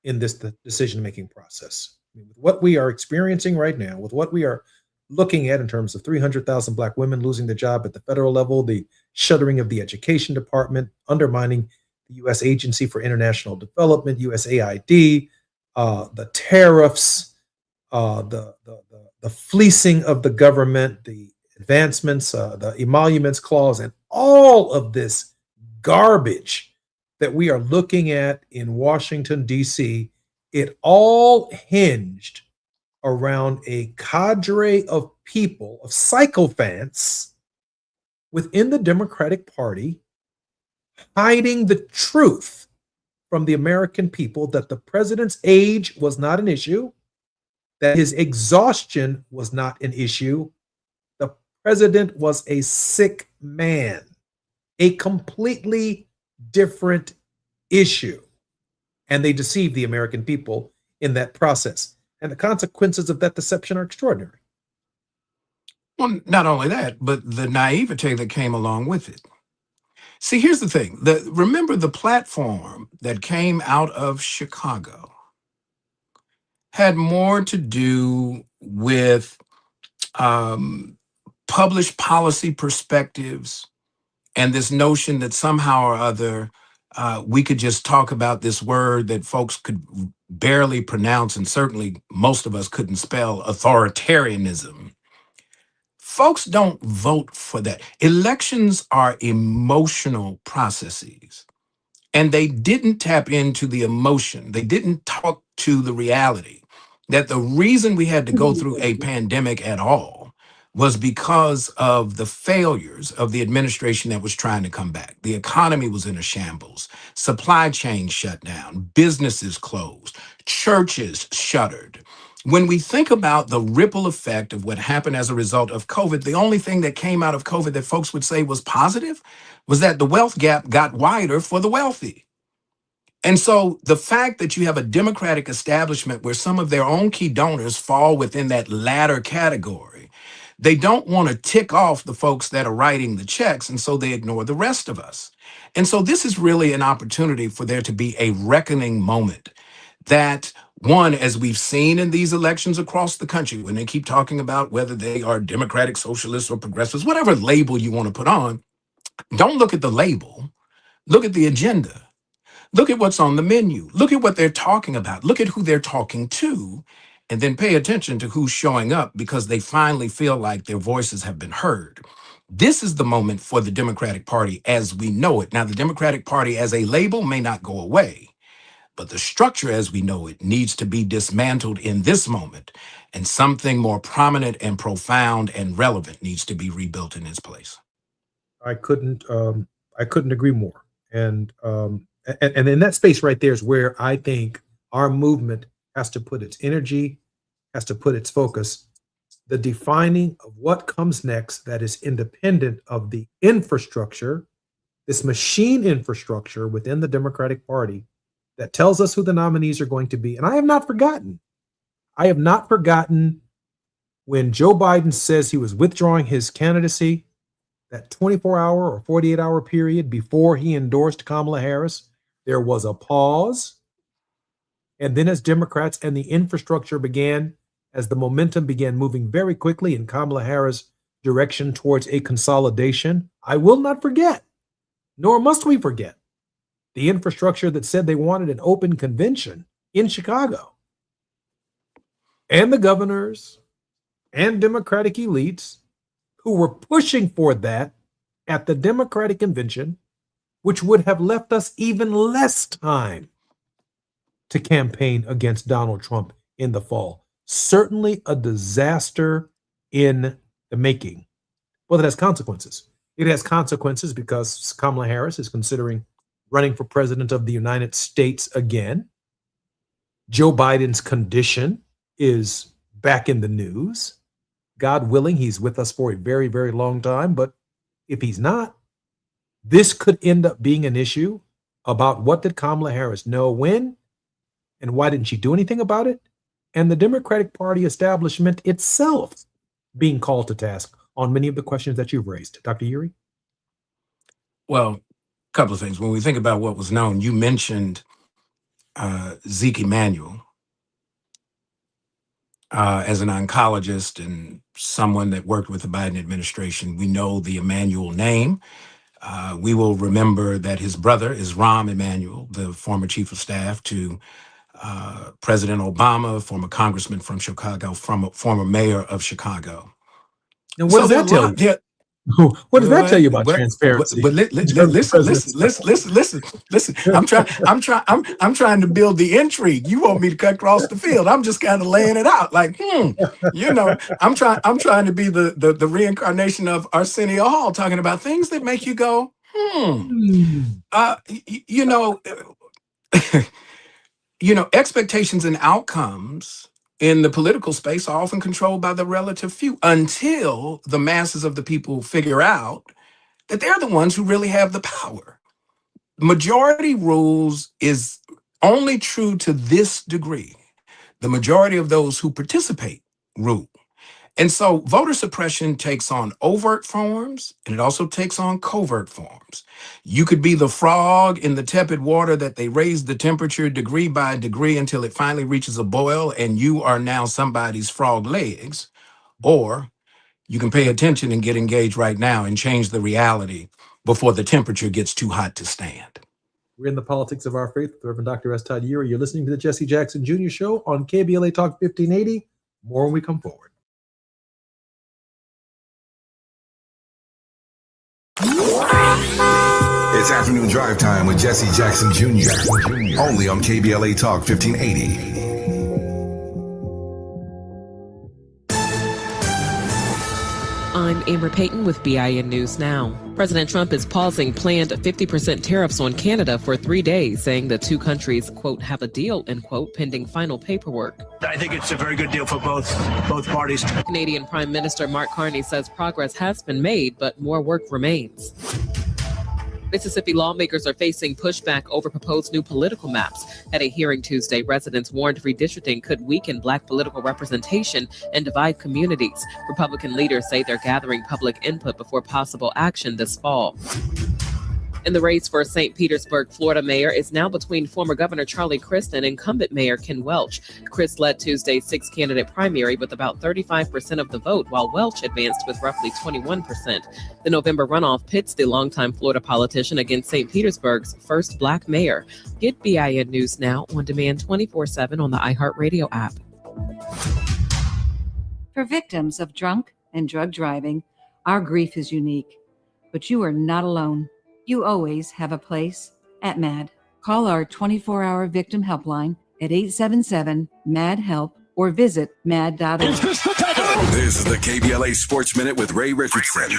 in this decision-making process. I mean, with what we are experiencing right now, with what we are looking at in terms of 300,000 Black women losing their job at the federal level, the shuttering of the Education Department, undermining the U.S. Agency for International Development, USAID, the tariffs, the fleecing of the government, the advancements, the emoluments clause, and all of this garbage that we are looking at in Washington, D.C., it all hinged around a cadre of people, of sycophants within the Democratic Party, hiding the truth from the American people that the president's age was not an issue, that his exhaustion was not an issue. The president was a sick man, a completely different issue. And they deceived the American people in that process. And the consequences of that deception are extraordinary. Well, not only that, but the naivete that came along with it. See, here's the thing. Remember the platform that came out of Chicago had more to do with published policy perspectives and this notion that somehow or other we could just talk about this word that folks could barely pronounce, and certainly most of us couldn't spell, authoritarianism. Folks don't vote for that. Elections are emotional processes, and they didn't tap into the emotion. They didn't talk to the reality that the reason we had to go through a pandemic at all was because of the failures of the administration that was trying to come back. The economy was in a shambles. Supply chains shut down. Businesses closed. Churches shuttered. When we think about the ripple effect of what happened as a result of COVID, the only thing that came out of COVID that folks would say was positive was that the wealth gap got wider for the wealthy. And so the fact that you have a Democratic establishment where some of their own key donors fall within that latter category, they don't want to tick off the folks that are writing the checks, and so they ignore the rest of us. And so this is really an opportunity for there to be a reckoning moment that, one, as we've seen in these elections across the country, when they keep talking about whether they are Democratic, socialists, or progressives, whatever label you want to put on, don't look at the label, look at the agenda. Look at what's on the menu. Look at what they're talking about. Look at who they're talking to, and then pay attention to who's showing up because they finally feel like their voices have been heard. This is the moment for the Democratic Party as we know it. Now, the Democratic Party as a label may not go away, but the structure as we know it needs to be dismantled in this moment, and something more prominent and profound and relevant needs to be rebuilt in its place. I couldn't agree more. And in that space right there is where I think our movement has to put its energy, has to put its focus. The defining of what comes next that is independent of the infrastructure, this machine infrastructure within the Democratic Party that tells us who the nominees are going to be. And I have not forgotten when Joe Biden says he was withdrawing his candidacy, that 24-hour or 48-hour period before he endorsed Kamala Harris, there was a pause. And then as Democrats and the infrastructure began, as the momentum began moving very quickly in Kamala Harris' direction towards a consolidation, I will not forget, nor must we forget, the infrastructure that said they wanted an open convention in Chicago. And the governors and Democratic elites who were pushing for that at the Democratic convention, which would have left us even less time to campaign against Donald Trump in the fall. Certainly a disaster in the making. Well, it has consequences. It has consequences because Kamala Harris is considering running for president of the United States again. Joe Biden's condition is back in the news. God willing, he's with us for a very, very long time. But if he's not, this could end up being an issue about what did Kamala Harris know when, and why didn't she do anything about it? And the Democratic Party establishment itself being called to task on many of the questions that you've raised. Dr. Uri? Well, a couple of things. When we think about what was known, you mentioned Zeke Emanuel as an oncologist and someone that worked with the Biden administration. We know the Emanuel name. We will remember that his brother is Rahm Emanuel, the former chief of staff to President Obama, former congressman from Chicago, former mayor of Chicago. And what does that tell you? What does that tell you about transparency? But listen. I'm trying to build the intrigue. You want me to cut across the field? I'm just kind of laying it out, like, I'm trying to be the reincarnation of Arsenio Hall, talking about things that make you go, expectations and outcomes in the political space are often controlled by the relative few until the masses of the people figure out that they're the ones who really have the power. Majority rules is only true to this degree. The majority of those who participate rule. And so voter suppression takes on overt forms, and it also takes on covert forms. You could be the frog in the tepid water that they raise the temperature degree by degree until it finally reaches a boil, and you are now somebody's frog legs. Or you can pay attention and get engaged right now and change the reality before the temperature gets too hot to stand. We're in the politics of our faith with Reverend Dr. S. Todd Uri. You're listening to the Jesse Jackson Jr. Show on KBLA Talk 1580. More when we come forward. It's afternoon drive time with Jesse Jackson Jr. Only on KBLA Talk 1580. I'm Amber Payton with BIN News Now. President Trump is pausing planned 50% tariffs on Canada for 3 days, saying the two countries, quote, have a deal, end quote, pending final paperwork. I think it's a very good deal for both parties. Canadian Prime Minister Mark Carney says progress has been made, but more work remains. Mississippi lawmakers are facing pushback over proposed new political maps. At a hearing Tuesday, residents warned redistricting could weaken Black political representation and divide communities. Republican leaders say they're gathering public input before possible action this fall. And the race for St. Petersburg, Florida mayor is now between former Governor Charlie Crist and incumbent Mayor Ken Welch. Crist led Tuesday's six-candidate primary with about 35% of the vote, while Welch advanced with roughly 21%. The November runoff pits the longtime Florida politician against St. Petersburg's first Black mayor. Get BIN News Now on demand 24/7 on the iHeartRadio app. For victims of drunk and drug driving, our grief is unique, but you are not alone. You always have a place at MAD. Call our 24-hour victim helpline at 877-MAD-HELP or visit mad.org. This is the KBLA Sports Minute with Ray Richardson.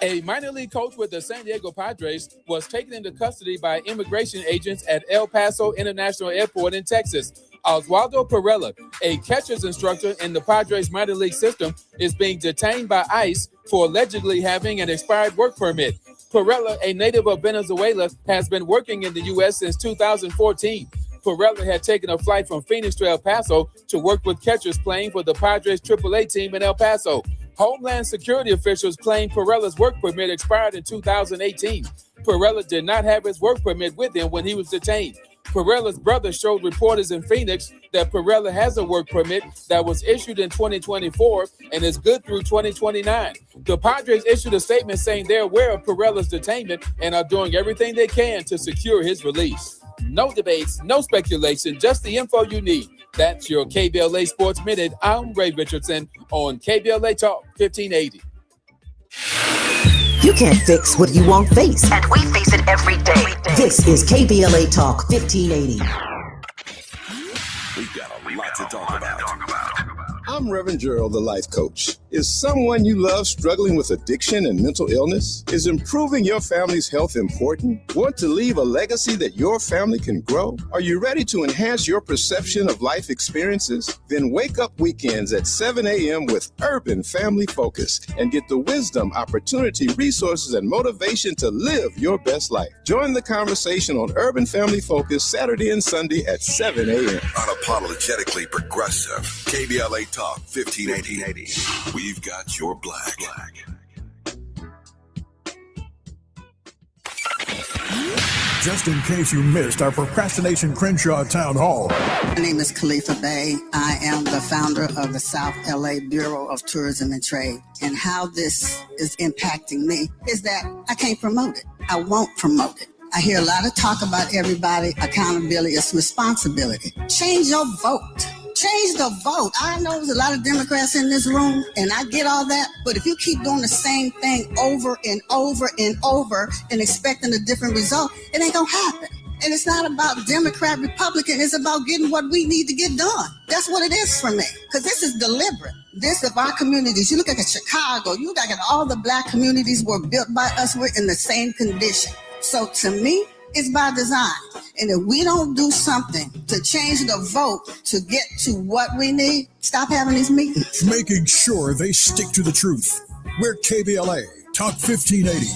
A minor league coach with the San Diego Padres was taken into custody by immigration agents at El Paso International Airport in Texas. Oswaldo Perella, a catcher's instructor in the Padres minor league system, is being detained by ICE for allegedly having an expired work permit. Perella, a native of Venezuela, has been working in the U.S. since 2014. Perella had taken a flight from Phoenix to El Paso to work with catchers playing for the Padres AAA team in El Paso. Homeland Security officials claim Perella's work permit expired in 2018. Perella did not have his work permit with him when he was detained. Perella's brother showed reporters in Phoenix that Perella has a work permit that was issued in 2024 and is good through 2029. The Padres issued a statement saying they're aware of Perella's detainment and are doing everything they can to secure his release. No debates, no speculation, just the info you need. That's your KBLA Sports Minute. I'm Ray Richardson on KBLA Talk 1580. You can't fix what you won't face. And we face it every day. This is KBLA Talk 1580. We've got a lot to talk about. I'm Reverend Gerald, the life coach. Is someone you love struggling with addiction and mental illness? Is improving your family's health important? Want to leave a legacy that your family can grow? Are you ready to enhance your perception of life experiences? Then wake up weekends at 7 a.m. with Urban Family Focus and get the wisdom, opportunity, resources, and motivation to live your best life. Join the conversation on Urban Family Focus Saturday and Sunday at 7 a.m. Unapologetically progressive. KBLA Talk 1580. We've got your black. Just in case you missed our Procrastination Crenshaw Town Hall. My name is Khalifa Bey. I am the founder of the South LA Bureau of Tourism and Trade. And how this is impacting me is that I can't promote it. I won't promote it. I hear a lot of talk about everybody. Accountability is responsibility. Change your vote. Change the vote. I know there's a lot of Democrats in this room, and I get all that. But if you keep doing the same thing over and over and over and expecting a different result, it ain't gonna happen. And it's not about Democrat, Republican. It's about getting what we need to get done. That's what it is for me, because this is deliberate. This of our communities. You look at Chicago. You look at all the Black communities were built by us. We're in the same condition. So to me, It's by design. And if we don't do something to change the vote to get to what we need, stop having these meetings. Making sure they stick to the truth. We're KBLA Talk 1580.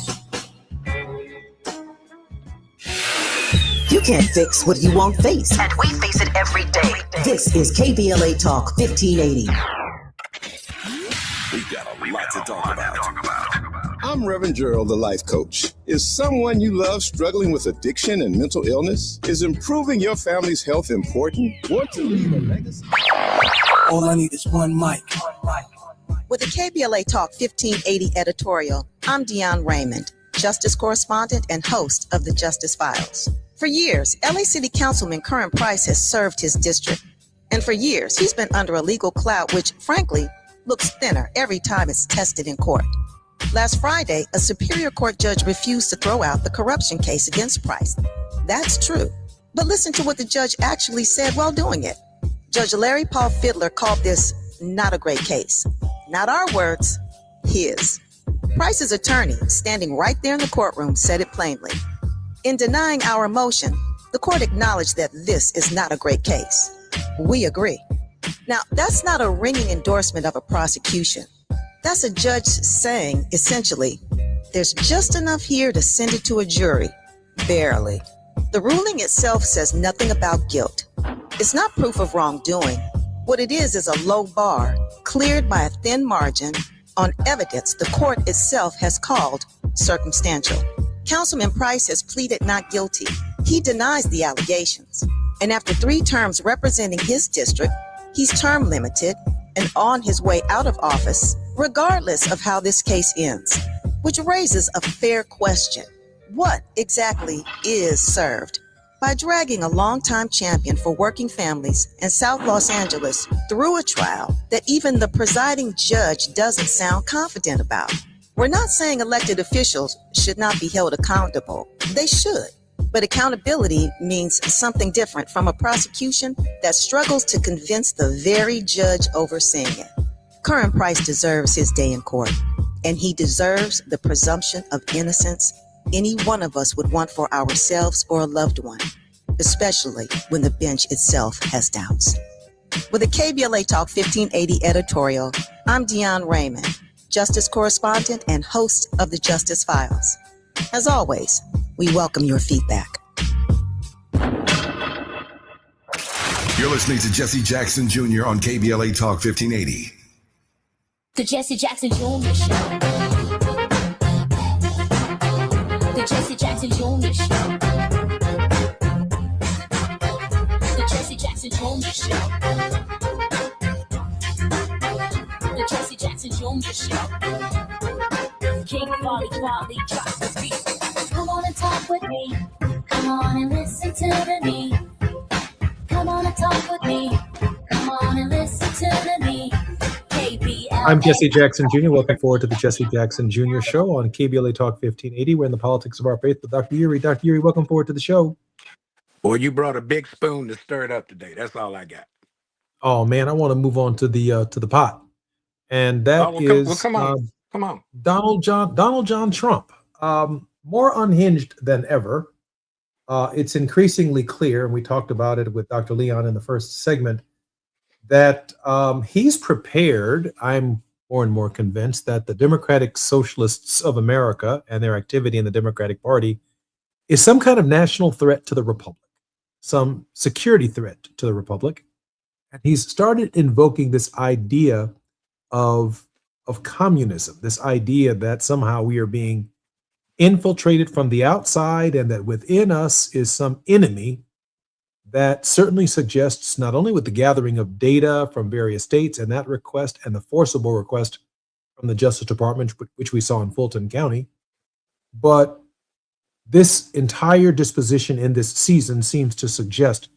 You can't fix what you won't face. And we face it every day. This is KBLA Talk 1580. We've got a lot to talk about. I'm Reverend Gerald, the life coach. Is someone you love struggling with addiction and mental illness? Is improving your family's health important? Want to leave a legacy? All I need is one mic. With the KBLA Talk 1580 editorial, I'm Deion Raymond, Justice Correspondent and host of the Justice Files. For years, LA City Councilman Curran Price has served his district. And for years, he's been under a legal cloud which, frankly, looks thinner every time it's tested in court. Last Friday, a Superior Court judge refused to throw out the corruption case against Price. That's true. But listen to what the judge actually said while doing it. Judge Larry Paul Fiddler called this not a great case. Not our words, his. Price's attorney, standing right there in the courtroom, said it plainly. In denying our motion, the court acknowledged that this is not a great case. We agree. Now, that's not a ringing endorsement of a prosecution. That's a judge saying, essentially, there's just enough here to send it to a jury. Barely. The ruling itself says nothing about guilt. It's not proof of wrongdoing. What it is a low bar, cleared by a thin margin, on evidence the court itself has called circumstantial. Councilman Price has pleaded not guilty. He denies the allegations. And after 3 terms representing his district, he's term limited and on his way out of office, regardless of how this case ends, which raises a fair question. What exactly is served? By dragging a longtime champion for working families in South Los Angeles through a trial that even the presiding judge doesn't sound confident about. We're not saying elected officials should not be held accountable. They should. But accountability means something different from a prosecution that struggles to convince the very judge overseeing it. Curran Price deserves his day in court, and he deserves the presumption of innocence any one of us would want for ourselves or a loved one, especially when the bench itself has doubts. With a KBLA Talk 1580 editorial, I'm Deion Raymond, Justice Correspondent and host of the Justice Files. As always, we welcome your feedback. You're listening to Jesse Jackson Jr. on KBLA Talk 1580. The Jesse Jackson Jr. Show. The Jesse Jackson Jr. Show. The Jesse Jackson Jr. Show. The Jesse Jackson Jr. Show. King Quality drops the beat. Come on and talk with me. Come on and listen to me. Come on and talk with me. Come on and listen to me. I'm Jesse Jackson Jr. Welcome forward to the Jesse Jackson Jr. Show on KBLA Talk 1580. We're in the politics of our faith with Dr. Yuri. Dr. Yuri, welcome forward to the show. Boy, you brought a big spoon to stir it up today. That's all I got. Oh man, I want to move on to the pot, and that come on. Donald John Trump, more unhinged than ever. It's increasingly clear, and we talked about it with Dr. Leon in the first segment, that he's prepared. I'm more and more convinced that the Democratic Socialists of America and their activity in the Democratic Party is some kind of national threat to the Republic, some security threat to the Republic. And he's started invoking this idea of communism, this idea that somehow we are being infiltrated from the outside and that within us is some enemy that certainly suggests, not only with the gathering of data from various states and that request and the forcible request from the Justice Department, which we saw in Fulton County, but this entire disposition in this season seems to suggest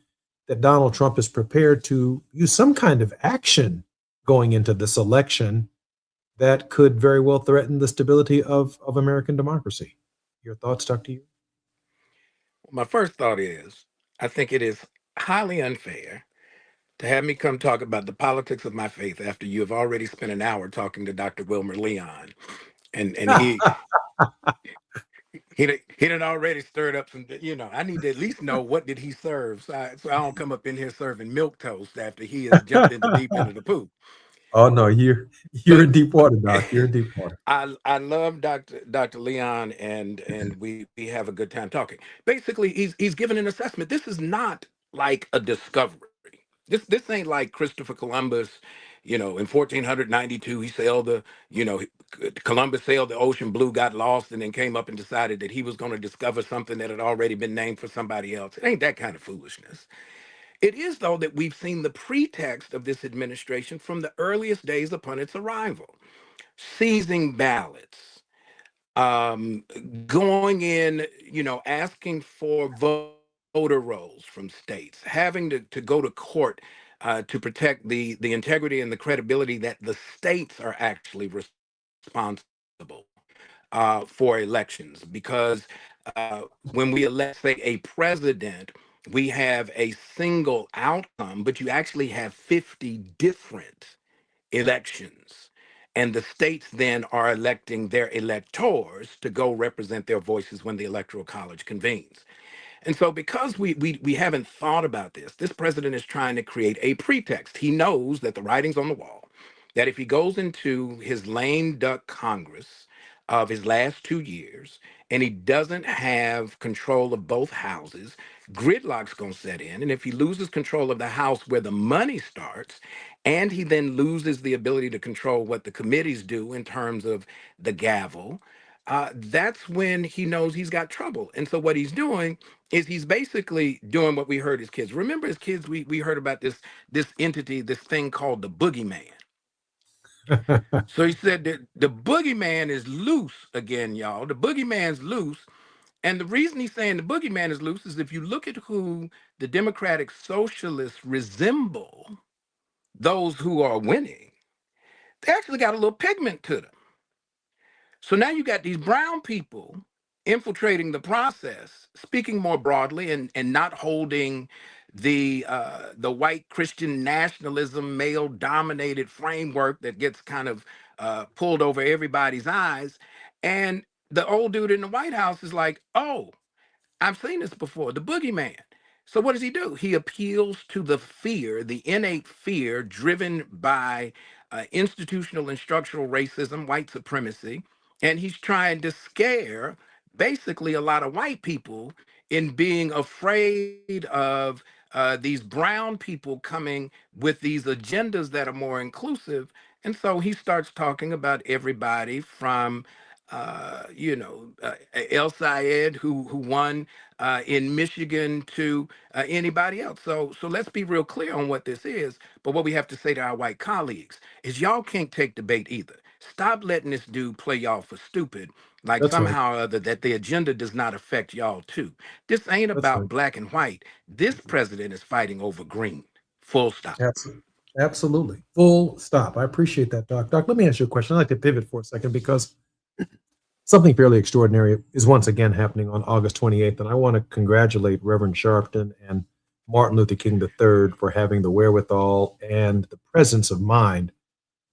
that Donald Trump is prepared to use some kind of action going into this election that could very well threaten the stability of American democracy. Your thoughts, Dr. Yu? My first thought is, I think it is highly unfair to have me come talk about the politics of my faith after you have already spent an hour talking to Dr. Wilmer Leon. And He done already stirred up some, I need to at least know what did he serve so I don't come up in here serving milk toast after he has jumped in the deep end of the pool. Oh no, you're in deep water, Doc. You're in deep water. I love Dr. Leon and we have a good time talking. Basically, he's given an assessment. This is not like a discovery. This ain't like Christopher Columbus, in 1492 he sailed Columbus sailed the ocean blue, got lost, and then came up and decided that he was going to discover something that had already been named for somebody else. It ain't that kind of foolishness. It is, though, that we've seen the pretext of this administration from the earliest days upon its arrival. Seizing ballots, going in, asking for voter rolls from states, having to go to court to protect the integrity and the credibility that the states are actually responsible for elections. Because when we elect, say, a president, we have a single outcome, but you actually have 50 different elections. And the states then are electing their electors to go represent their voices when the Electoral College convenes. And so because we haven't thought about this president is trying to create a pretext. He knows that the writing's on the wall, that if he goes into his lame duck Congress of his last 2 years and he doesn't have control of both houses, gridlock's going to set in. And if he loses control of the House where the money starts, and he then loses the ability to control what the committees do in terms of the gavel, that's when he knows he's got trouble. And so what he's doing is he's basically doing what we heard as kids. Remember as kids, we heard about this entity, this thing called the boogeyman. So he said that the boogeyman is loose again, y'all. The boogeyman's loose. And the reason he's saying the boogeyman is loose is if you look at who the Democratic Socialists resemble, those who are winning, they actually got a little pigment to them. So now you got these brown people infiltrating the process, speaking more broadly and not holding the white Christian nationalism, male-dominated framework that gets kind of pulled over everybody's eyes. And the old dude in the White House is like, oh, I've seen this before, the boogeyman. So what does he do? He appeals to the fear, the innate fear driven by institutional and structural racism, white supremacy, and he's trying to scare basically a lot of white people in being afraid of these brown people coming with these agendas that are more inclusive. And so he starts talking about everybody from El Sayed, who won in Michigan, to anybody else. So let's be real clear on what this is. But what we have to say to our white colleagues is y'all can't take debate either. Stop letting this dude play y'all for stupid, like That's right. somehow or other that the agenda does not affect y'all too. This ain't That's about right. black and white. This president is fighting over green. Full stop. Absolutely. Full stop. I appreciate that, Doc. Doc, let me ask you a question. I'd like to pivot for a second because something fairly extraordinary is once again happening on August 28th, and I want to congratulate Reverend Sharpton and Martin Luther King III for having the wherewithal and the presence of mind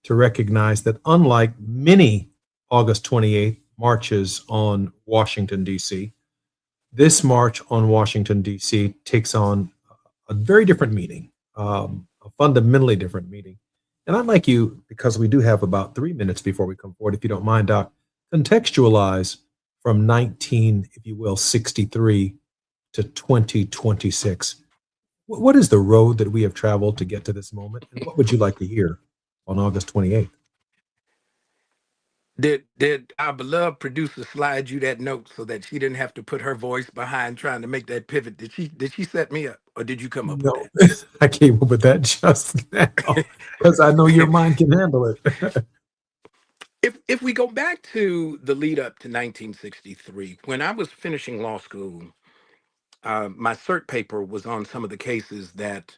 to recognize that unlike many August 28th marches on Washington, D.C., this march on Washington, D.C. takes on a very different meaning, a fundamentally different meaning. And I'd like you, because we do have about 3 minutes before we come forward, if you don't mind, Doc, contextualize from 63 to 2026. What is the road that we have traveled to get to this moment? And what would you like to hear on August 28th? Did our beloved producer slide you that note so that she didn't have to put her voice behind trying to make that pivot? Did she set me up, or did you come up with that? I came up with that just now because I know your mind can handle it. If we go back to the lead up to 1963, when I was finishing law school, my cert paper was on some of the cases that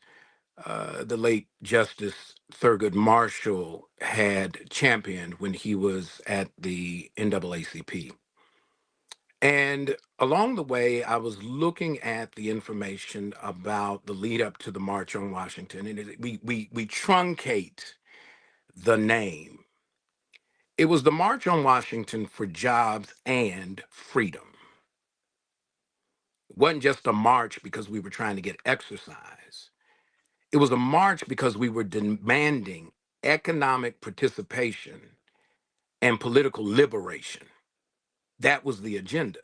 the late Justice Thurgood Marshall had championed when he was at the NAACP. And along the way, I was looking at the information about the lead up to the March on Washington, and we truncate the name. It was the March on Washington for Jobs and Freedom. It wasn't just a march because we were trying to get exercise. It was a march because we were demanding economic participation and political liberation. That was the agenda.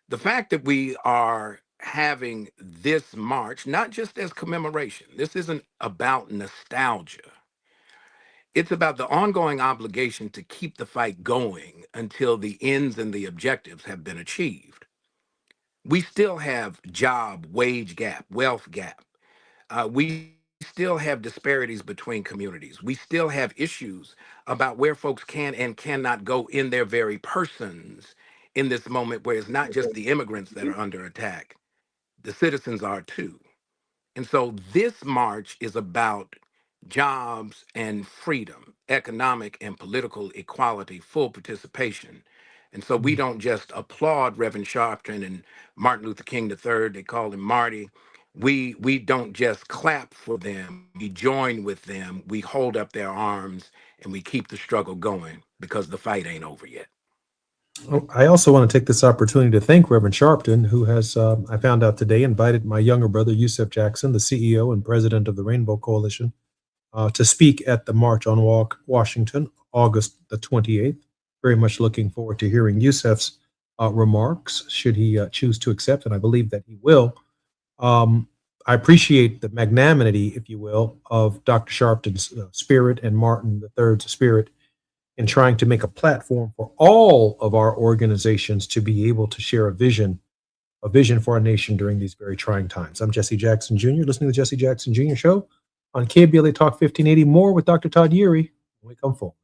The fact that we are having this march, not just as commemoration, this isn't about nostalgia. It's about the ongoing obligation to keep the fight going until the ends and the objectives have been achieved. We still have job, wage gap, wealth gap. We still have disparities between communities. We still have issues about where folks can and cannot go in their very persons in this moment, where it's not just the immigrants that are under attack, the citizens are too. And so this march is about jobs and freedom, economic and political equality, full participation. And so we don't just applaud Reverend Sharpton and Martin Luther King III, they call him Marty. We don't just clap for them, we join with them, we hold up their arms, and we keep the struggle going because the fight ain't over yet. Oh, I also want to take this opportunity to thank Reverend Sharpton, who has, I found out today, invited my younger brother, Yusef Jackson, the CEO and president of the Rainbow Coalition, to speak at the March on Washington, August the 28th. Very much looking forward to hearing Yusef's remarks, should he choose to accept, and I believe that he will. I appreciate the magnanimity, if you will, of Dr. Sharpton's spirit and Martin III's spirit in trying to make a platform for all of our organizations to be able to share a vision for our nation during these very trying times. I'm Jesse Jackson Jr., listening to the Jesse Jackson Jr. Show on KBLA Talk 1580. More with Dr. Todd Yeary when we come forward.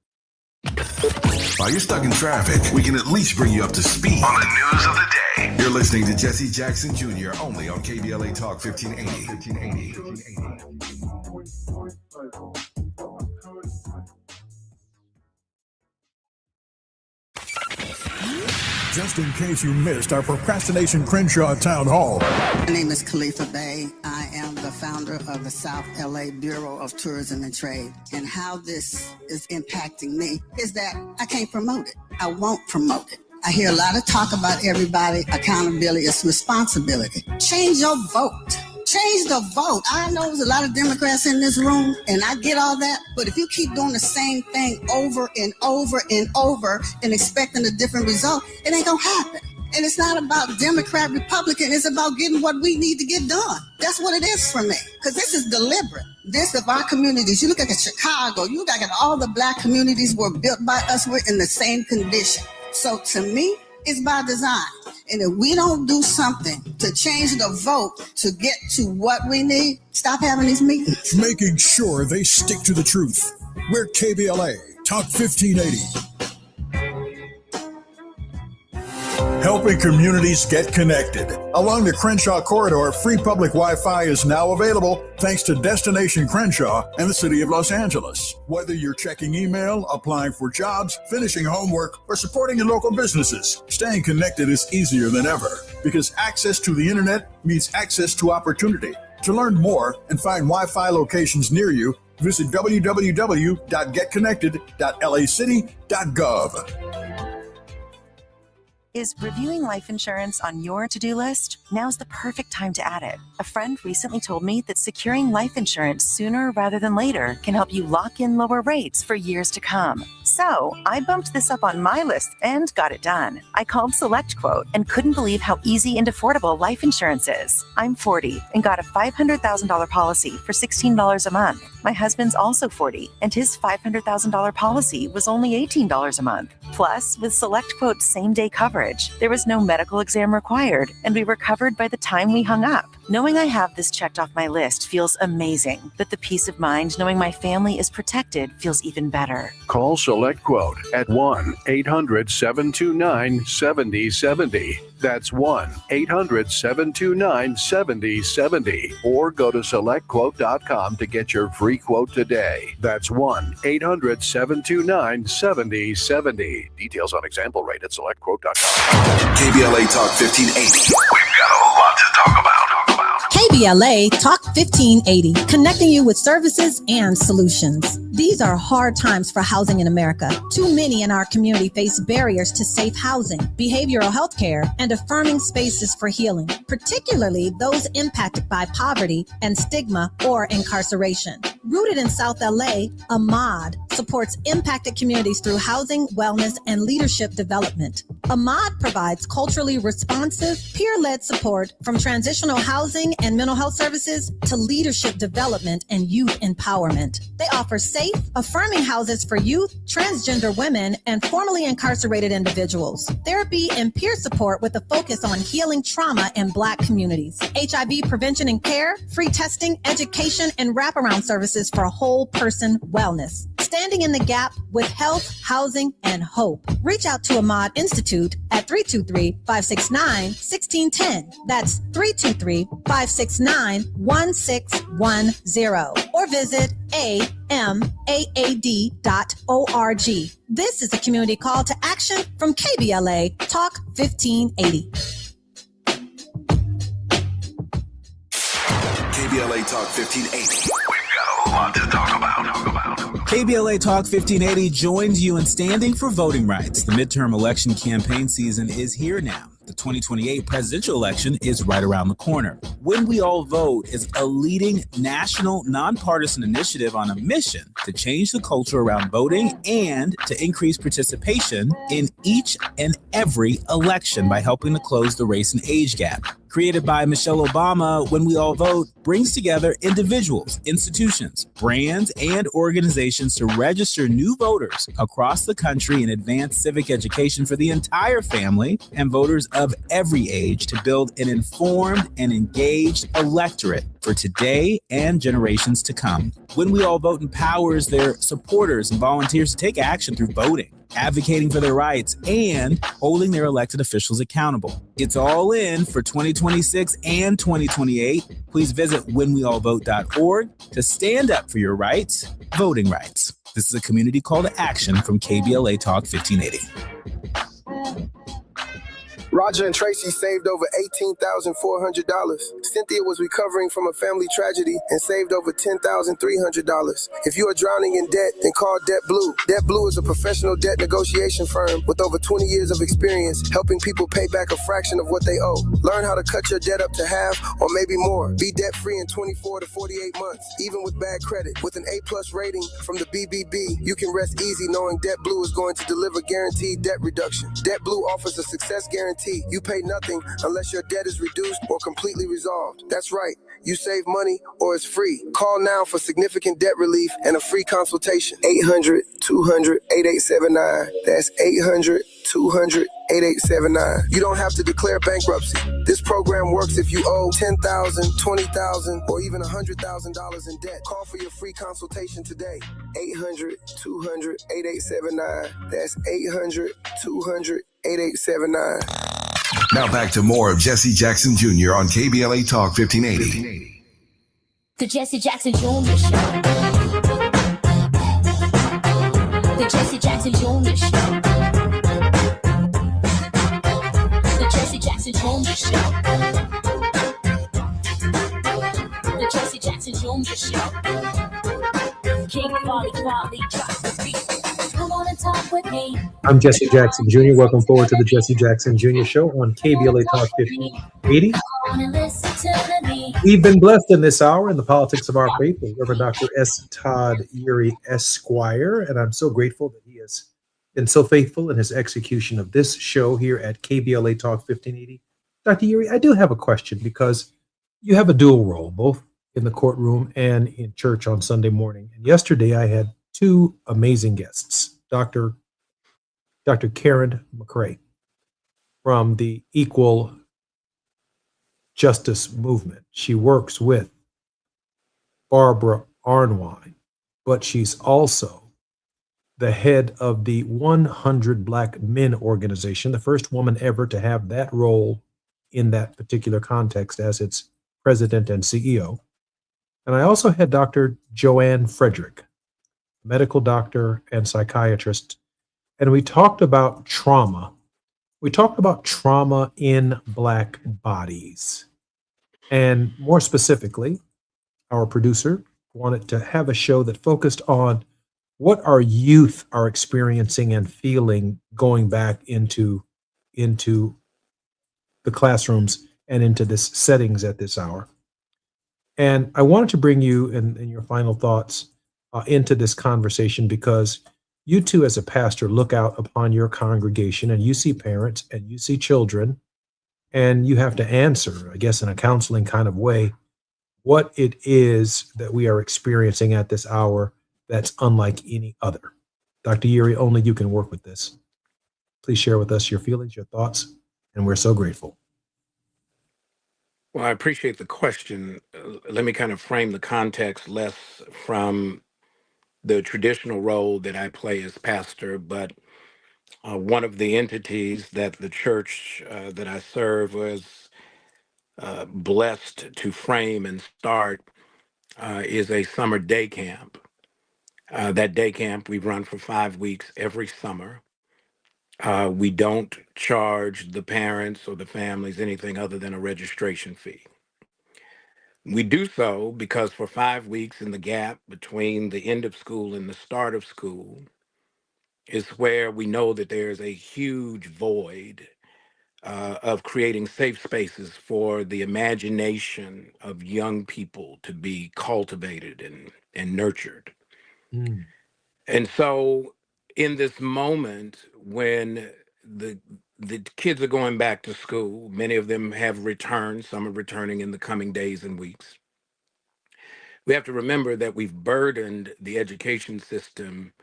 While you're stuck in traffic, we can at least bring you up to speed on the news of the day. You're listening to Jesse Jackson Jr. only on KBLA Talk 1580. Just in case you missed our Procrastination Crenshaw Town Hall. My name is Khalifa Bey. I am the founder of the South LA Bureau of Tourism and Trade. And how this is impacting me is that I can't promote it. I won't promote it. I hear a lot of talk about everybody. Accountability is responsibility. Change your vote. Change the vote. I know there's a lot of Democrats in this room, and I get all that. But if you keep doing the same thing over and over and over and expecting a different result, it ain't gonna happen. And it's not about Democrat, Republican. It's about getting what we need to get done. That's what it is for me. Because this is deliberate. This of our communities. You look at Chicago. You look at all the black communities were built by us. We're in the same condition. So to me, it's by design. And if we don't do something to change the vote to get to what we need, stop having these meetings. Making sure they stick to the truth. We're KBLA Talk 1580. Helping communities get connected. Along the Crenshaw Corridor, free public Wi-Fi is now available thanks to Destination Crenshaw and the City of Los Angeles. Whether you're checking email, applying for jobs, finishing homework, or supporting your local businesses, staying connected is easier than ever because access to the internet means access to opportunity. To learn more and find Wi-Fi locations near you, visit www.getconnected.lacity.gov. Is reviewing life insurance on your to-do list? Now's the perfect time to add it. A friend recently told me that securing life insurance sooner rather than later can help you lock in lower rates for years to come. So I bumped this up on my list and got it done. I called SelectQuote and couldn't believe how easy and affordable life insurance is. I'm 40 and got a $500,000 policy for $16 a month. My husband's also 40 and his $500,000 policy was only $18 a month. Plus, with SelectQuote's same-day coverage, there was no medical exam required and we were covered by the time we hung up. Knowing I have this checked off my list feels amazing, but the peace of mind knowing my family is protected feels even better. Call SelectQuote at 1-800-729-7070. That's 1-800-729-7070. Or go to SelectQuote.com to get your free quote today. That's 1-800-729-7070. Details on example rate at SelectQuote.com. KBLA Talk 1580. We've got a lot to talk about. KBLA Talk 1580, connecting you with services and solutions. These are hard times for housing in America. Too many in our community face barriers to safe housing, behavioral health care, and affirming spaces for healing, particularly those impacted by poverty and stigma or incarceration. Rooted in South LA, Ahmad supports impacted communities through housing, wellness, and leadership development. Ahmad provides culturally responsive, peer-led support from transitional housing and mental health services to leadership development and youth empowerment. They offer safe, affirming houses for youth, transgender women, and formerly incarcerated individuals. Therapy and peer support with a focus on healing trauma in Black communities. HIV prevention and care, free testing, education, and wraparound services for whole person wellness. Standing in the gap with health, housing, and hope. Reach out to Ahmad Institute at 323-569-1610. That's 323-569-1610. Or visit amaad.org. This is a community call to action from KBLA Talk 1580. KBLA Talk 1580. We've got a lot to talk about. KBLA Talk 1580 joins you in standing for voting rights. The midterm election campaign season is here now. The 2028 presidential election is right around the corner. When We All Vote is a leading national nonpartisan initiative on a mission to change the culture around voting and to increase participation in each and every election by helping to close the race and age gap. Created by Michelle Obama, When We All Vote brings together individuals, institutions, brands, and organizations to register new voters across the country and advance civic education for the entire family and voters of every age to build an informed and engaged electorate for today and generations to come. When We All Vote empowers their supporters and volunteers to take action through voting, advocating for their rights, and holding their elected officials accountable. It's all in for 2026 and 2028. Please visit whenweallvote.org to stand up for your rights, voting rights. This is a community call to action from KBLA Talk 1580. Roger and Tracy saved over $18,400. Cynthia was recovering from a family tragedy and saved over $10,300. If you are drowning in debt, then call Debt Blue. Debt Blue is a professional debt negotiation firm with over 20 years of experience helping people pay back a fraction of what they owe. Learn how to cut your debt up to half or maybe more. Be debt-free in 24 to 48 months, even with bad credit. With an A+ rating from the BBB, you can rest easy knowing Debt Blue is going to deliver guaranteed debt reduction. Debt Blue offers a success guarantee. You pay nothing unless your debt is reduced or completely resolved. That's right. You save money or it's free. Call now for significant debt relief and a free consultation. 800-200-8879. That's 800-200-8879. You don't have to declare bankruptcy. This program works if you owe $10,000, $20,000, or even $100,000 in debt. Call for your free consultation today. 800-200-8879. That's 800-200-8879. Now back to more of Jesse Jackson Jr. on KBLA Talk 1580. The Jesse Jackson Jr. Show. The Jesse Jackson Jr. Show. The Jesse Jackson Jr. Show. The Jesse Jackson Jr. Show. King Volley drop the beat. Come on and talk with me. I'm Jesse Jackson Jr. Welcome forward to the Jesse Jackson Jr. Show on KBLA Talk 1580. We've been blessed in this hour in the politics of our faith with Reverend Dr. S. Todd Eury, Esquire, and I'm so grateful that he has been so faithful in his execution of this show here at KBLA Talk 1580. Dr. Eury, I do have a question because you have a dual role, both in the courtroom and in church on Sunday morning. And yesterday I had two amazing guests, Dr. Karen McRae from the Equal Justice Movement. She works with Barbara Arnwine, but she's also the head of the 100 Black Men organization, the first woman ever to have that role in that particular context as its president and CEO. And I also had Dr. Joanne Frederick, medical doctor and psychiatrist, and we talked about trauma. We talked about trauma in Black bodies. And more specifically, our producer wanted to have a show that focused on what our youth are experiencing and feeling going back into the classrooms and into this settings at this hour. And I wanted to bring you and your final thoughts into this conversation because you too, as a pastor, look out upon your congregation and you see parents and you see children, and you have to answer, I guess, in a counseling kind of way, what it is that we are experiencing at this hour that's unlike any other. Dr. Yuri, only you can work with this. Please share with us your feelings, your thoughts, and we're so grateful. Well, I appreciate the question. Let me kind of frame the context less from the traditional role that I play as pastor, but one of the entities that the church that I serve was blessed to frame and start is a summer day camp. That day camp we run for 5 weeks every summer. We don't charge the parents or the families anything other than a registration fee. We do so because for 5 weeks in the gap between the end of school and the start of school is where we know that there's a huge void of creating safe spaces for the imagination of young people to be cultivated and nurtured. And so in this moment when the kids are going back to school, many of them have returned, some are returning in the coming days and weeks. We have to remember that we've burdened the education system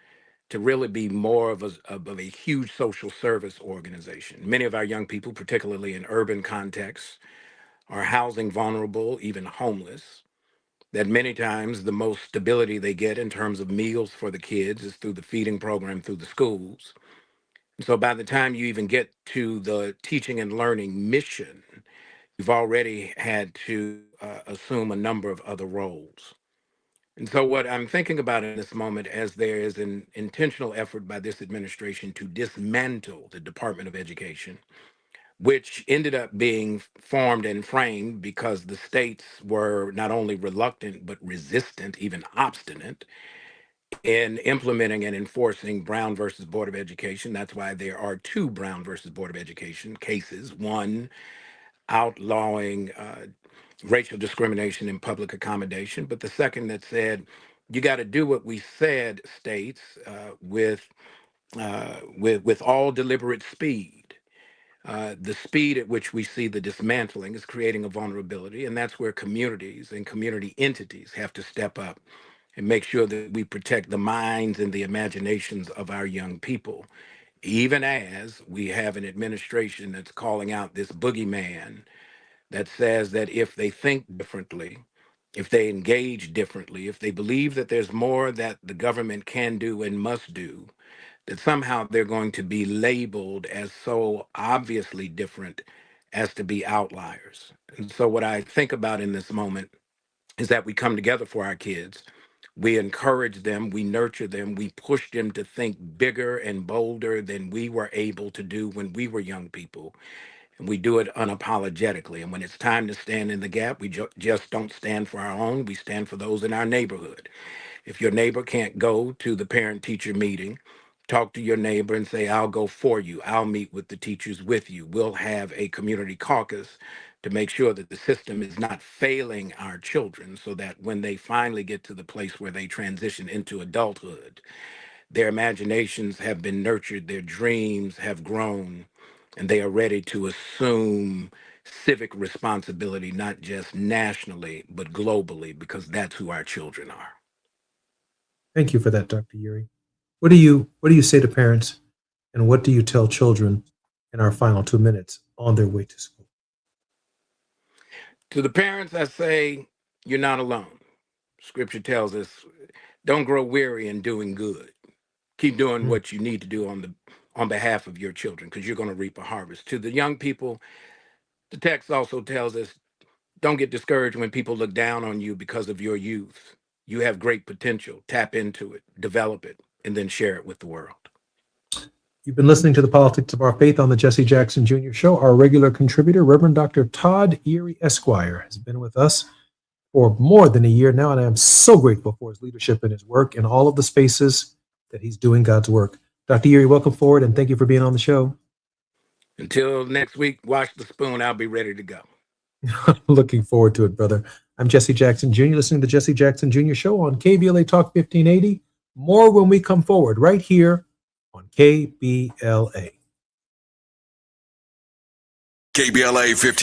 to really be more of a huge social service organization. Many of our young people, particularly in urban contexts, are housing vulnerable, even homeless, that many times the most stability they get in terms of meals for the kids is through the feeding program through the schools. So by the time you even get to the teaching and learning mission, you've already had to assume a number of other roles. And so what I'm thinking about in this moment, as there is an intentional effort by this administration to dismantle the Department of Education, which ended up being formed and framed because the states were not only reluctant, but resistant, even obstinate, in implementing and enforcing Brown versus Board of Education. That's why there are 2 Brown versus Board of Education cases, one outlawing racial discrimination in public accommodation, but the second that said, you got to do what we said, states, with all deliberate speed. The speed at which we see the dismantling is creating a vulnerability, and that's where communities and community entities have to step up and make sure that we protect the minds and the imaginations of our young people, even as we have an administration that's calling out this boogeyman that says that if they think differently, if they engage differently, if they believe that there's more that the government can do and must do, that somehow they're going to be labeled as so obviously different as to be outliers. And so what I think about in this moment is that we come together for our kids. We encourage them, we nurture them, we push them to think bigger and bolder than we were able to do when we were young people. And we do it unapologetically. And when it's time to stand in the gap, we just don't stand for our own, we stand for those in our neighborhood. If your neighbor can't go to the parent-teacher meeting, talk to your neighbor and say, I'll go for you. I'll meet with the teachers with you. We'll have a community caucus to make sure that the system is not failing our children so that when they finally get to the place where they transition into adulthood, their imaginations have been nurtured, their dreams have grown, and they are ready to assume civic responsibility, not just nationally, but globally, because that's who our children are. Thank you for that, Dr. Yuri. What do you say to parents, and what do you tell children in our final 2 minutes on their way to school? To the parents, I say, you're not alone. Scripture tells us, don't grow weary in doing good. Keep doing what you need to do on behalf of your children, because you're going to reap a harvest. To the young people, the text also tells us, don't get discouraged when people look down on you because of your youth. You have great potential. Tap into it, develop it, and then share it with the world. You've been listening to the Politics of Our Faith on the Jesse Jackson Jr. Show. Our regular contributor, Reverend Dr. Todd Erie Esquire, has been with us for more than a year now, and I am so grateful for his leadership and his work in all of the spaces that he's doing God's work. Dr. Erie, welcome forward, and thank you for being on the show. Until next week, wash the spoon. I'll be ready to go. Looking forward to it, brother. I'm Jesse Jackson Jr., listening to the Jesse Jackson Jr. Show on KBLA Talk 1580. More when we come forward, right here on KBLA. KBLA 15.